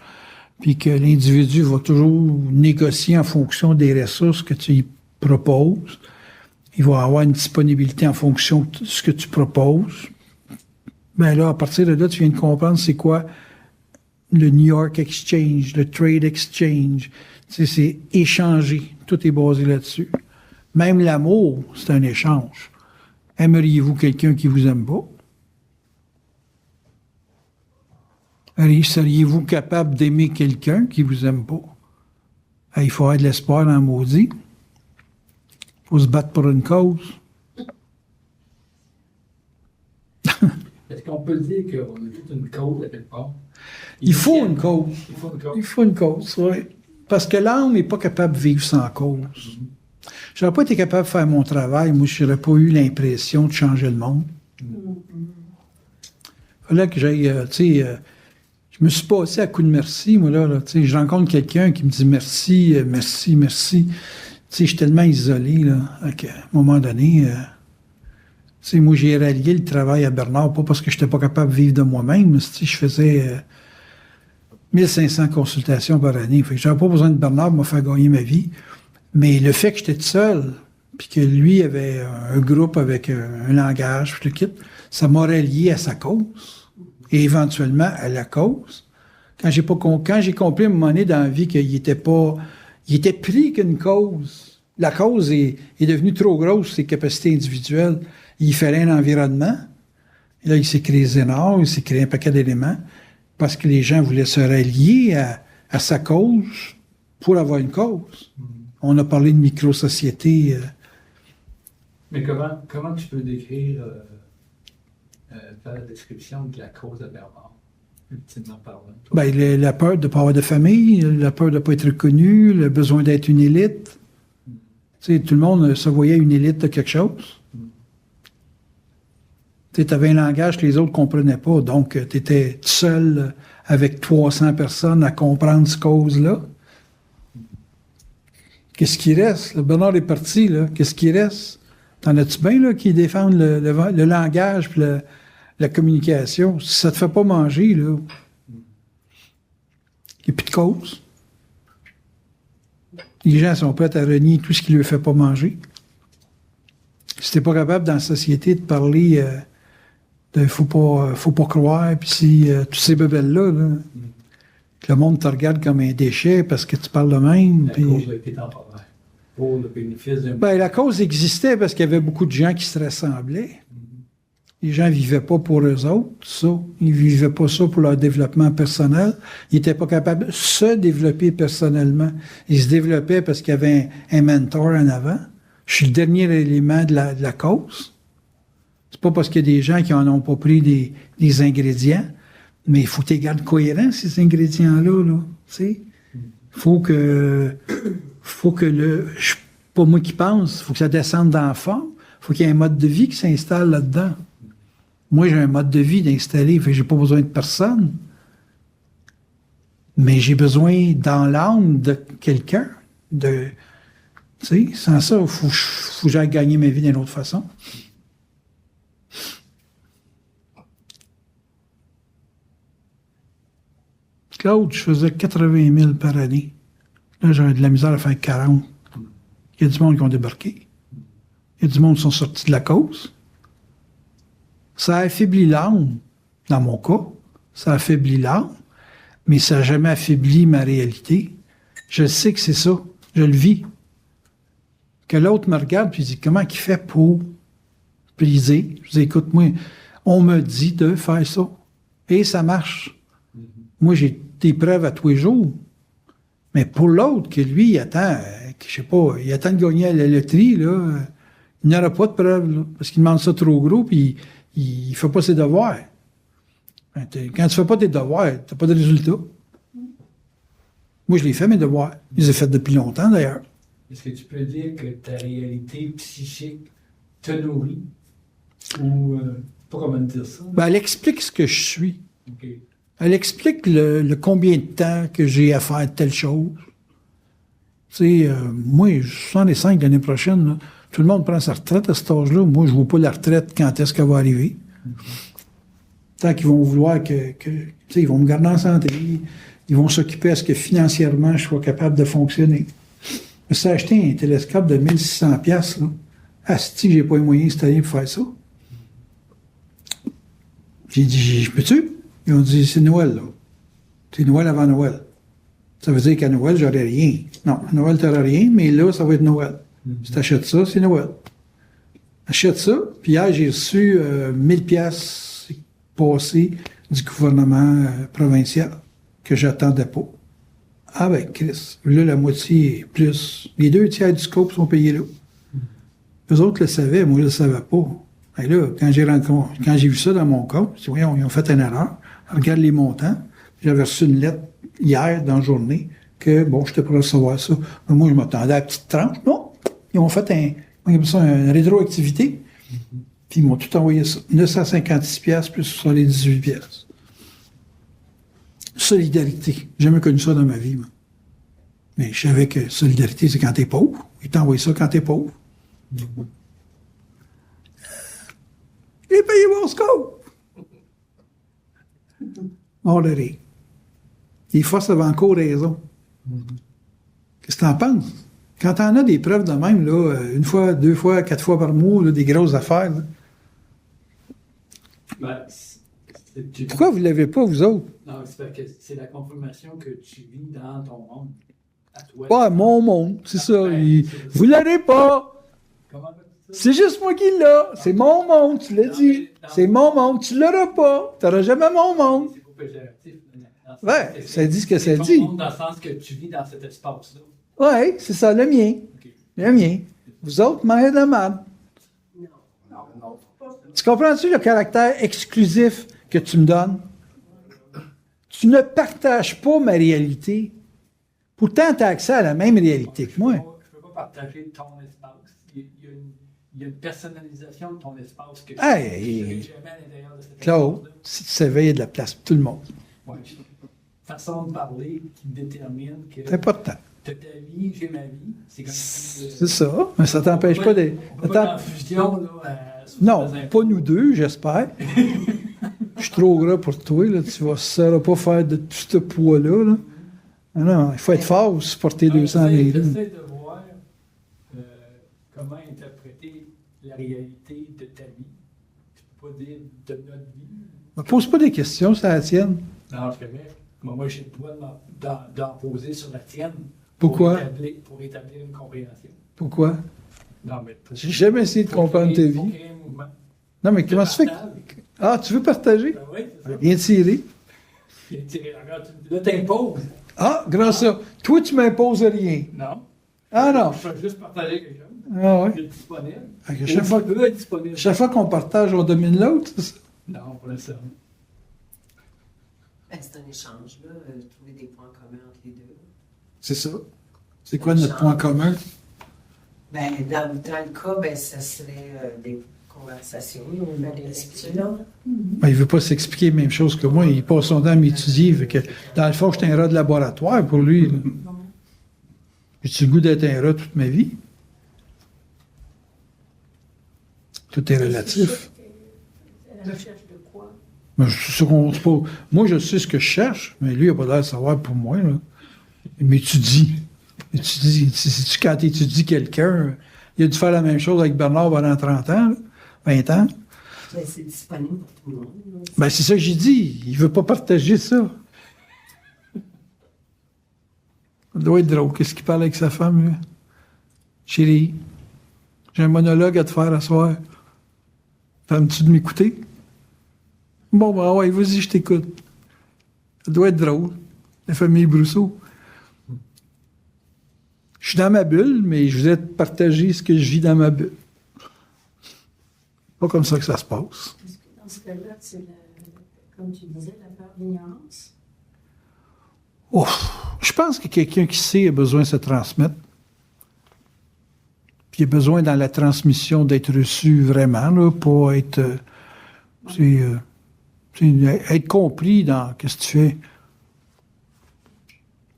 puis que l'individu va toujours négocier en fonction des ressources que tu lui proposes, il va avoir une disponibilité en fonction de ce que tu proposes. Ben là, à partir de là, tu viens de comprendre c'est quoi le New York Exchange, le Trade Exchange. Tu sais, c'est échanger. Tout est basé là-dessus. Même l'amour, c'est un échange. Aimeriez-vous quelqu'un qui vous aime pas? Seriez-vous capable d'aimer quelqu'un qui vous aime pas? Il faut avoir de l'espoir dans le maudit. Il faut se battre pour une cause. Est-ce qu'on peut dire qu'on a toute une cause à quelque part? Il faut une cause. Il faut une cause. Il faut une cause, oui. Parce que l'âme n'est pas capable de vivre sans cause. Je n'aurais pas été capable de faire mon travail, moi, je n'aurais pas eu l'impression de changer le monde. Il fallait que j'aille, je me suis passé à coup de merci, moi, là tu sais, je rencontre quelqu'un qui me dit merci, merci, merci. Tu sais, je suis tellement isolé, là, à un moment donné, tu sais, moi, j'ai rallié le travail à Bernard, pas parce que je n'étais pas capable de vivre de moi-même, mais je faisais 1500 consultations par année. Fait que j'avais pas besoin de Bernard pour me faire gagner ma vie. Mais le fait que j'étais tout seul, puis que lui avait un groupe avec un langage, puis le kit, ça m'a relié à sa cause. Et éventuellement à la cause. Quand j'ai compris à un moment donné dans la vie qu'il était pris qu'une cause. La cause est devenue trop grosse, ses capacités individuelles. Il fallait un environnement. Et là, il s'est créé Zénard, il s'est créé un paquet d'éléments, parce que les gens voulaient se rallier à sa cause pour avoir une cause. On a parlé de micro-société. Mais comment tu peux décrire, faire la description de la cause de Bernard? ultimement parlant. Ben, la peur de ne pas avoir de famille, la peur de ne pas être reconnu, le besoin d'être une élite. Tu sais, tout le monde se voyait une élite de quelque chose. Tu avais un langage que les autres ne comprenaient pas, donc tu étais seul avec 300 personnes à comprendre cette cause-là. Qu'est-ce qui reste? Le Bernard est parti, là. Qu'est-ce qui reste? T'en as-tu bien, là, qui défendent le langage et la communication? Si ça te fait pas manger, là, il n'y a plus de cause. Les gens sont prêts à renier tout ce qui ne leur fait pas manger. Si t'es pas capable dans la société de parler de faut pas croire, puis si tous ces bebelles-là, là, que le monde te regarde comme un déchet parce que tu parles de même. La cause a été temporaire. Pour le bénéfice d'un... Ben, la cause existait parce qu'il y avait beaucoup de gens qui se rassemblaient. Les gens ne vivaient pas pour eux autres, ça. Ils ne vivaient pas ça pour leur développement personnel. Ils n'étaient pas capables de se développer personnellement. Ils se développaient parce qu'il y avait un mentor en avant. Je suis le dernier élément de la cause. C'est pas parce qu'il y a des gens qui n'en ont pas pris des ingrédients, mais il faut que tu les gardes cohérents, ces ingrédients-là, là. Tu sais? Faut que pas moi qui pense, faut que ça descende dans la forme, faut qu'il y ait un mode de vie qui s'installe là-dedans. Moi, j'ai un mode de vie d'installer, fait que j'ai pas besoin de personne. Mais j'ai besoin dans l'âme de quelqu'un, tu sais, sans ça, faut que j'aille gagner ma vie d'une autre façon. Claude, je faisais 80 000 par année. Là, j'avais de la misère à faire 40. Il y a du monde qui ont débarqué. Il y a du monde qui sont sortis de la cause. Ça affaiblit l'âme, dans mon cas. Ça affaiblit l'âme, mais ça n'a jamais affaibli ma réalité. Je sais que c'est ça. Je le vis. Que l'autre me regarde et dit « Comment il fait pour briser? » Je dis « Écoute, moi, on me dit de faire ça. » Et ça marche. Moi, j'ai des preuves à tous les jours. Mais pour l'autre, que lui, il attend, je sais pas, il attend de gagner à la loterie, là, il n'aura pas de preuves, là, parce qu'il demande ça trop gros, puis il fait pas ses devoirs. Quand tu fais pas tes devoirs, t'as pas de résultat. Moi, je l'ai fait, mes devoirs. Je les ai faits depuis longtemps, d'ailleurs. Est-ce que tu peux dire que ta réalité psychique te nourrit? Ou, pas comment dire ça? Ben, elle explique ce que je suis. Okay. Elle explique le combien de temps que j'ai à faire telle chose. Tu sais, moi, 65 l'année prochaine, là, tout le monde prend sa retraite à cet âge-là. Moi, je ne vois pas la retraite quand est-ce qu'elle va arriver. Tant qu'ils vont vouloir tu sais, ils vont me garder en santé. Ils vont s'occuper à ce que financièrement, je sois capable de fonctionner. Je me suis acheté un télescope de 1600 $, là. Asti, j'ai pas les moyens cette année pour faire ça. J'ai dit, je peux-tu? Ils ont dit, c'est Noël, là. C'est Noël avant Noël. Ça veut dire qu'à Noël, j'aurai rien. Non, à Noël, tu n'auras rien, mais là, ça va être Noël. Si tu achètes ça, c'est Noël. Achète ça, puis hier, j'ai reçu 1000 $ passés du gouvernement provincial que j'attendais pas. Ah ben, Chris, là, la moitié plus. Les 2 tiers du scope sont payés là. Eux autres le savaient, moi, je le savais pas. Et là, quand j'ai vu ça dans mon compte, j'ai dit, voyons, ils ont fait une erreur. Regarde les montants. J'avais reçu une lettre hier, dans la journée, que, bon, j'étais pour recevoir ça. Mais moi, je m'attendais à la petite tranche. Non! Ils ont fait une rétroactivité. Puis ils m'ont tout envoyé ça. 956 $ plus sur les 18 $. Solidarité. J'ai jamais connu ça dans ma vie, moi. Mais je savais que solidarité, c'est quand t'es pauvre. Ils t'envoient ça quand t'es pauvre. J'ai payé mon scope! On le rit. Les forces avaient encore raison. Qu'est-ce que t'en penses? Quand t'en as des preuves de même, là, 1 fois, 2 fois, 4 fois par mois, là, des grosses affaires, là. Ben, Pourquoi vous ne l'avez pas, vous autres? Non, c'est parce que c'est la confirmation que tu vis dans ton monde. À toi. Pas mon monde, c'est ça. Ben, Vous ne l'avez pas! Comment ça? C'est juste moi qui l'ai. C'est mon monde, tu l'as dit. C'est mon monde, tu l'auras pas. Tu n'auras jamais mon monde. C'est pas péjoratif. Ouais, ça dit ce que ça ton dit. monde dans le sens que tu vis dans cet espace-là. Ouais, c'est ça, le mien. Okay. Le mien. Vous autres, m'en de mal. Tu comprends-tu le caractère exclusif que tu me donnes? Tu ne partages pas ma réalité. Pourtant, tu as accès à la même réalité que moi. Je ne peux pas partager ton espace. Il y a une personnalisation de ton espace que je Hey, ne jamais à l'intérieur de cet Claude, espace-là. si tu savais, il y a de la place pour tout le monde. Ouais. Façon de parler qui détermine que C'est important. tu as ta vie, j'ai ma vie. C'est comme si, C'est ça, mais ça t'empêche pas de... On peut pas être en fusion, là. Non, pas nous deux, j'espère. Je suis trop gras pour toi, là. Tu ne sauras pas faire de tout ce poids-là, là. Ah non, il faut être fort pour supporter 200 livres. J'essaie de voir comment interpréter la réalité de ta vie. Je ne peux pas dire de notre vie. Ne pose pas des questions, c'est la tienne. Non, je connais. Moi, j'ai le droit d'en poser sur la tienne. Pourquoi? Pour établir une compréhension. Pourquoi? Non, mais J'ai jamais essayé de comprendre ta vie. créer un mouvement. Non, mais comment ça fait que... Ah, tu veux partager? Ben oui, c'est ça. Bien tiré. J'ai tiré la carte. Là, t'imposes. Ah, grâce à... Toi, tu m'imposes rien. Non. Ah non. Je peux juste partager quelque chose. Ah ouais. Je suis disponible. Fait que chaque Ou peut être disponible. fois qu'on partage, on domine l'autre, c'est ça? Non, pour l'instant. Ben, c'est un échange, là. Trouver des points communs entre les deux. C'est ça. C'est quoi notre point commun? Ben, dans le cas, ben, ça serait des conversations, des lectures. Ben, il ne veut pas s'expliquer la même chose que moi. Il passe son temps à m'étudier. Fait que, dans le fond, je suis un rat de laboratoire pour lui. Là. J'ai-tu le goût d'être un rat toute ma vie? Tout est relatif. C'est la recherche de quoi? Ben, c'est pas... Moi, je sais ce que je cherche, mais lui, il n'a pas l'air de savoir pour moi. Là. Il m'étudie. C'est-tu quand tu étudies quelqu'un, il a dû faire la même chose avec Bernard pendant 30 ans, là, 20 ans. Ben, c'est disponible pour tout le monde. Là. Ben, c'est ça que j'ai dit. Il ne veut pas partager ça. Ça doit être drôle. Qu'est-ce qu'il parle avec sa femme, lui? Chérie, j'ai un monologue à te faire à soir. T'aimes-tu de m'écouter? Bon, ben ouais, vas-y, je t'écoute. Ça doit être drôle. La famille Brousseau. Je suis dans ma bulle, mais je voudrais te partager ce que je vis dans ma bulle. Pas comme ça que ça se passe. Est-ce que dans ce cas-là, c'est, comme tu disais, la peur de l'ignorance? Ouf. Je pense que quelqu'un qui sait a besoin de se transmettre. Puis il a besoin dans la transmission d'être reçu vraiment, là, pas être... être compris dans ce que tu fais.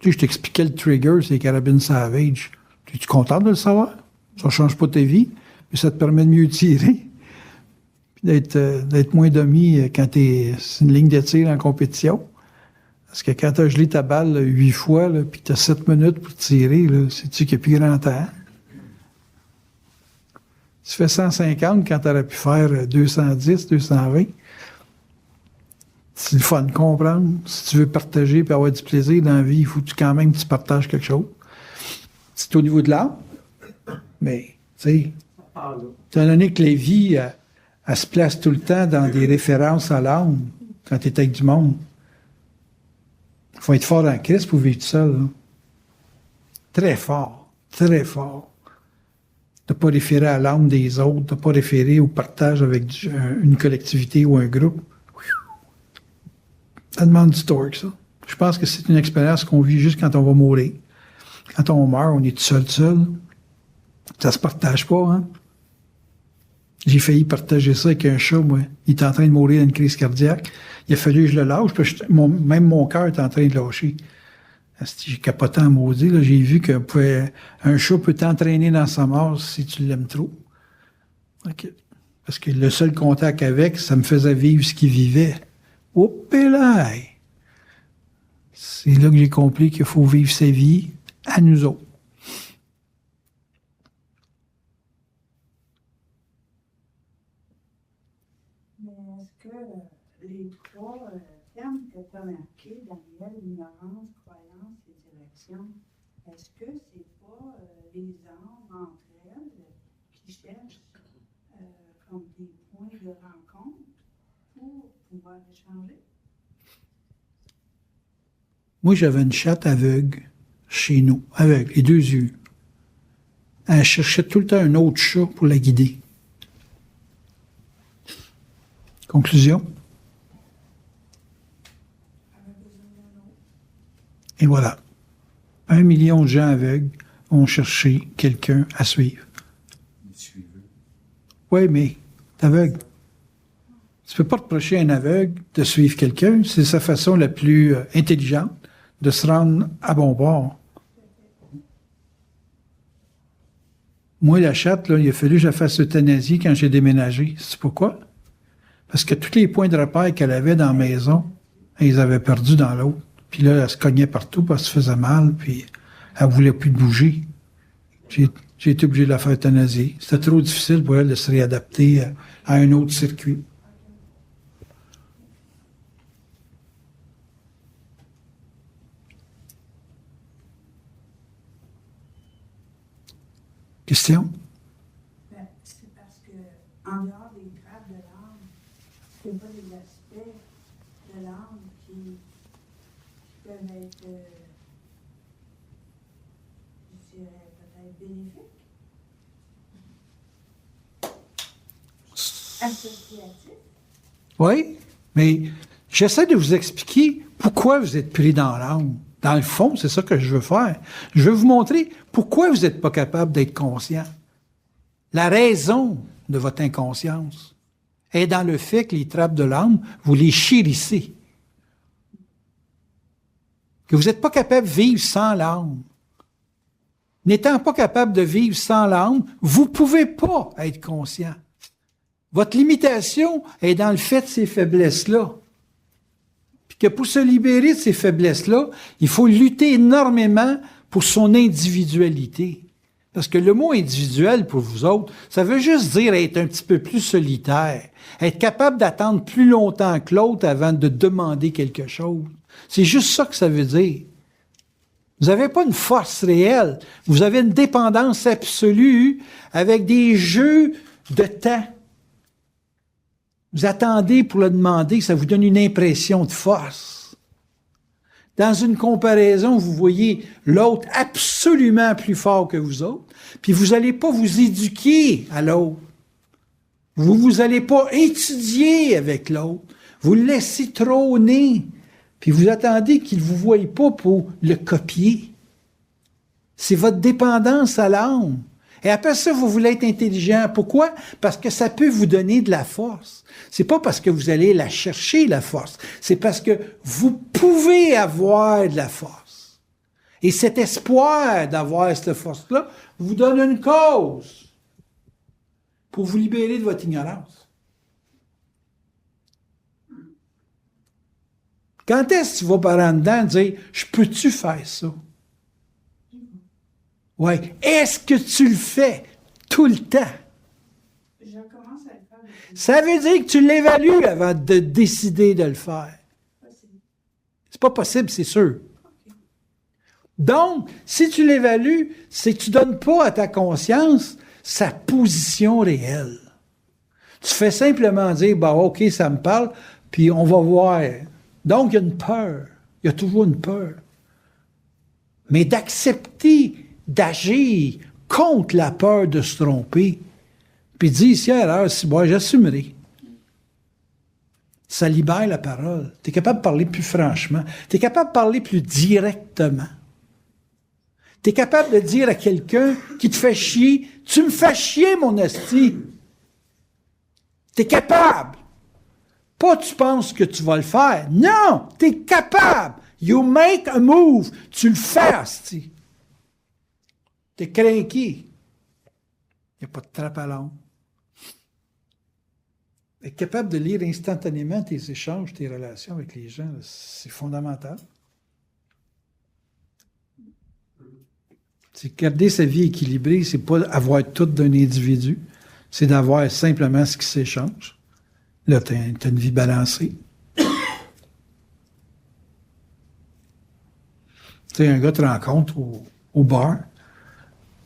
Tu sais, je t'expliquais le trigger, c'est les carabines Savage. Es-tu content de le savoir? Ça ne change pas ta vie, mais ça te permet de mieux tirer. Puis d'être moins demi quand c'est une ligne de tir en compétition. Parce que quand tu as gelé ta balle 8 fois, là, puis tu as 7 minutes pour tirer, sais-tu qu'il n'y a plus grand temps? Tu fais 150 quand tu aurais pu faire 210, 220. C'est le fun de comprendre. Si tu veux partager et avoir du plaisir dans la vie, il faut quand même que tu partages quelque chose. C'est au niveau de l'âme. Mais, tu sais, étant donné que la vie, elle se place tout le temps dans des références à l'âme quand tu es avec du monde. Il faut être fort en Christ pour vivre tout seul. Là. Très fort. Très fort. De ne pas référer à l'âme des autres, de ne pas référer au partage avec une collectivité ou un groupe. Ça demande du torque, ça. Je pense que c'est une expérience qu'on vit juste quand on va mourir. Quand on meurt, on est tout seul. Ça se partage pas, hein? J'ai failli partager ça avec un chat, moi. Il était en train de mourir d'une crise cardiaque. Il a fallu que je le lâche, parce que même mon cœur était en train de lâcher. J'ai capoté en maudit, là. J'ai vu un chat peut t'entraîner dans sa mort si tu l'aimes trop. Okay. Parce que le seul contact avec, ça me faisait vivre ce qu'il vivait. Oups là! C'est là que j'ai compris qu'il faut vivre sa vie à nous autres. Mais est-ce que les trois termes que tu as marqués, Daniel, ignorance, croyance et direction, est-ce que c'est pas les âmes entre elles qui cherchent comme des points de rencontre pour pouvoir échanger? Moi, j'avais une chatte aveugle chez nous, aveugle, les 2 yeux. Elle cherchait tout le temps un autre chat pour la guider. Conclusion? Elle a besoin Et voilà. 1 million de gens aveugles ont cherché quelqu'un à suivre. Oui, mais t'es aveugle. Tu peux pas reprocher à un aveugle de suivre quelqu'un. C'est sa façon la plus intelligente de se rendre à bon port. Moi, la chatte, là, il a fallu que je fasse euthanasie quand j'ai déménagé. C'est pourquoi? Parce que tous les points de repère qu'elle avait dans la maison, elle les avait perdus dans l'autre. Puis là, elle se cognait partout parce qu'elle se faisait mal, puis elle voulait plus bouger. J'ai été obligé de la faire euthanasier. C'était trop difficile pour elle de se réadapter à un autre circuit. Question? Ben, c'est parce que, en dehors des trappes de l'âme, c'est pas des aspects de l'âme qui peuvent être, je dirais, peut-être bénéfiques, associatifs. Oui, mais j'essaie de vous expliquer pourquoi vous êtes pris dans l'âme. Dans le fond, c'est ça que je veux faire. Je veux vous montrer pourquoi vous n'êtes pas capable d'être conscient. La raison de votre inconscience est dans le fait que les trappes de l'âme, vous les chérissez. Que vous n'êtes pas capable de vivre sans l'âme. N'étant pas capable de vivre sans l'âme, vous ne pouvez pas être conscient. Votre limitation est dans le fait de ces faiblesses-là. Puis que pour se libérer de ces faiblesses-là, il faut lutter énormément pour son individualité. Parce que le mot individuel, pour vous autres, ça veut juste dire être un petit peu plus solitaire, être capable d'attendre plus longtemps que l'autre avant de demander quelque chose. C'est juste ça que ça veut dire. Vous n'avez pas une force réelle, vous avez une dépendance absolue avec des jeux de temps. Vous attendez pour le demander, ça vous donne une impression de force. Dans une comparaison, vous voyez l'autre absolument plus fort que vous autres, puis vous n'allez pas vous éduquer à l'autre. Vous n'allez pas étudier avec l'autre. Vous le laissez trôner, puis vous attendez qu'il ne vous voie pas pour le copier. C'est votre dépendance à l'âme. Et après ça, vous voulez être intelligent. Pourquoi? Parce que ça peut vous donner de la force. C'est pas parce que vous allez la chercher, la force. C'est parce que vous pouvez avoir de la force. Et cet espoir d'avoir cette force-là vous donne une cause pour vous libérer de votre ignorance. Quand est-ce que tu vas par en dedans dire « Je peux-tu faire ça? » Oui. Est-ce que tu le fais tout le temps? Je commence à le faire. Ça veut dire que tu l'évalues avant de décider de le faire. C'est pas possible, c'est sûr. Donc, si tu l'évalues, c'est que tu donnes pas à ta conscience sa position réelle. Tu fais simplement dire, bah, OK, ça me parle, puis on va voir. Donc, il y a une peur. Il y a toujours une peur. Mais d'accepter d'agir contre la peur de se tromper, puis dire, si erreur, si moi, j'assumerai. Ça libère la parole. Tu es capable de parler plus franchement. Tu es capable de parler plus directement. Tu es capable de dire à quelqu'un qui te fait chier, « Tu me fais chier, mon esti! » Tu es capable. Pas tu penses que tu vas le faire. Non! Tu es capable. You make a move. Tu le fais, esti. Tu es craqué. Il n'y a pas de trappe à l'ombre. Être capable de lire instantanément tes échanges, tes relations avec les gens, c'est fondamental. C'est garder sa vie équilibrée, c'est pas avoir tout d'un individu, c'est d'avoir simplement ce qui s'échange. Là, tu as une vie balancée. Tu sais, un gars te rencontre au bar,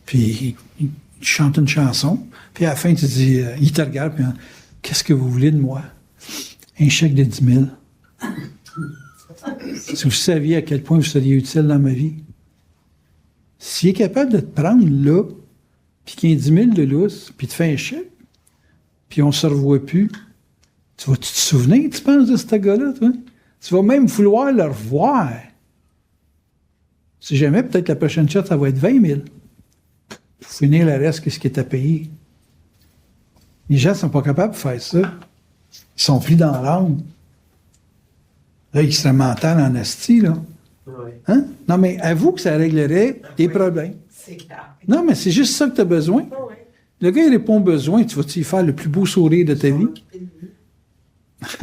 puis il chante une chanson, puis à la fin, tu dis, il te regarde, puis qu'est-ce que vous voulez de moi? Un chèque de 10 000. Si vous saviez à quel point vous seriez utile dans ma vie. S'il est capable de te prendre là, puis qu'il y a 10 000 de lousse, puis te fait un chèque, puis on ne se revoit plus, tu vas-tu te souvenir, tu penses, de ce gars-là, toi? Tu vas même vouloir le revoir. Si jamais, peut-être la prochaine shot, ça va être 20 000. Pour finir le reste, qu'est-ce qui est à payer? Les gens ne sont pas capables de faire ça. Ils sont pris dans l'âme. Là, extrêmement mental en asti, là. Oui. Hein? Non, mais avoue que ça réglerait des problèmes. C'est clair. Non, mais c'est juste ça que tu as besoin. Oui. Le gars, il répond aux besoins, tu vas-tu lui faire le plus beau sourire de ta vie?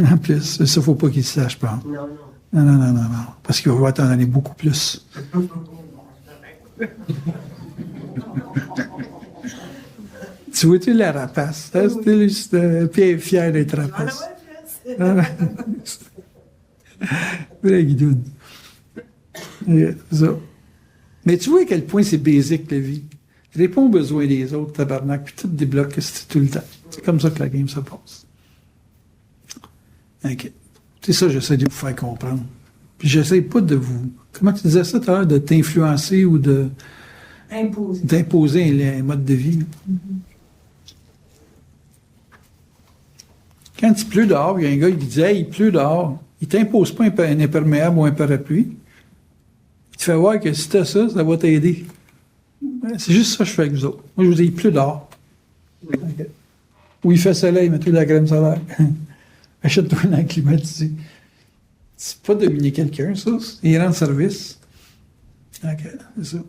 En plus, ça, faut pas qu'il se sache, pas. Non, non. Non. Parce qu'il va vouloir t'en donner beaucoup plus. Tu vois-tu la rapace? Hein? C'était Pierre fier d'être rapace. Vrai guidoune. Ça. Mais tu vois à quel point c'est basique la vie. Tu réponds aux besoins des autres, tabarnak, puis tout débloque tout le temps. C'est comme ça que la game se passe. OK. C'est ça que j'essaie de vous faire comprendre. Puis j'essaie pas de vous... Comment tu disais ça tout à l'heure? De t'influencer ou de... D'imposer un mode de vie. Quand il pleut dehors, il y a un gars qui dit « Hey, il pleut dehors », il t'impose pas un imperméable ou un parapluie. Il te fait voir que si t'as ça, ça va t'aider. C'est juste ça que je fais avec vous autres. Moi, je vous dis « Il pleut dehors ». Okay. Ou il fait soleil, mets-toi de la crème solaire. Achète-toi un air climatisé. C'est pas dominer quelqu'un, ça. Il rend service. OK, c'est ça.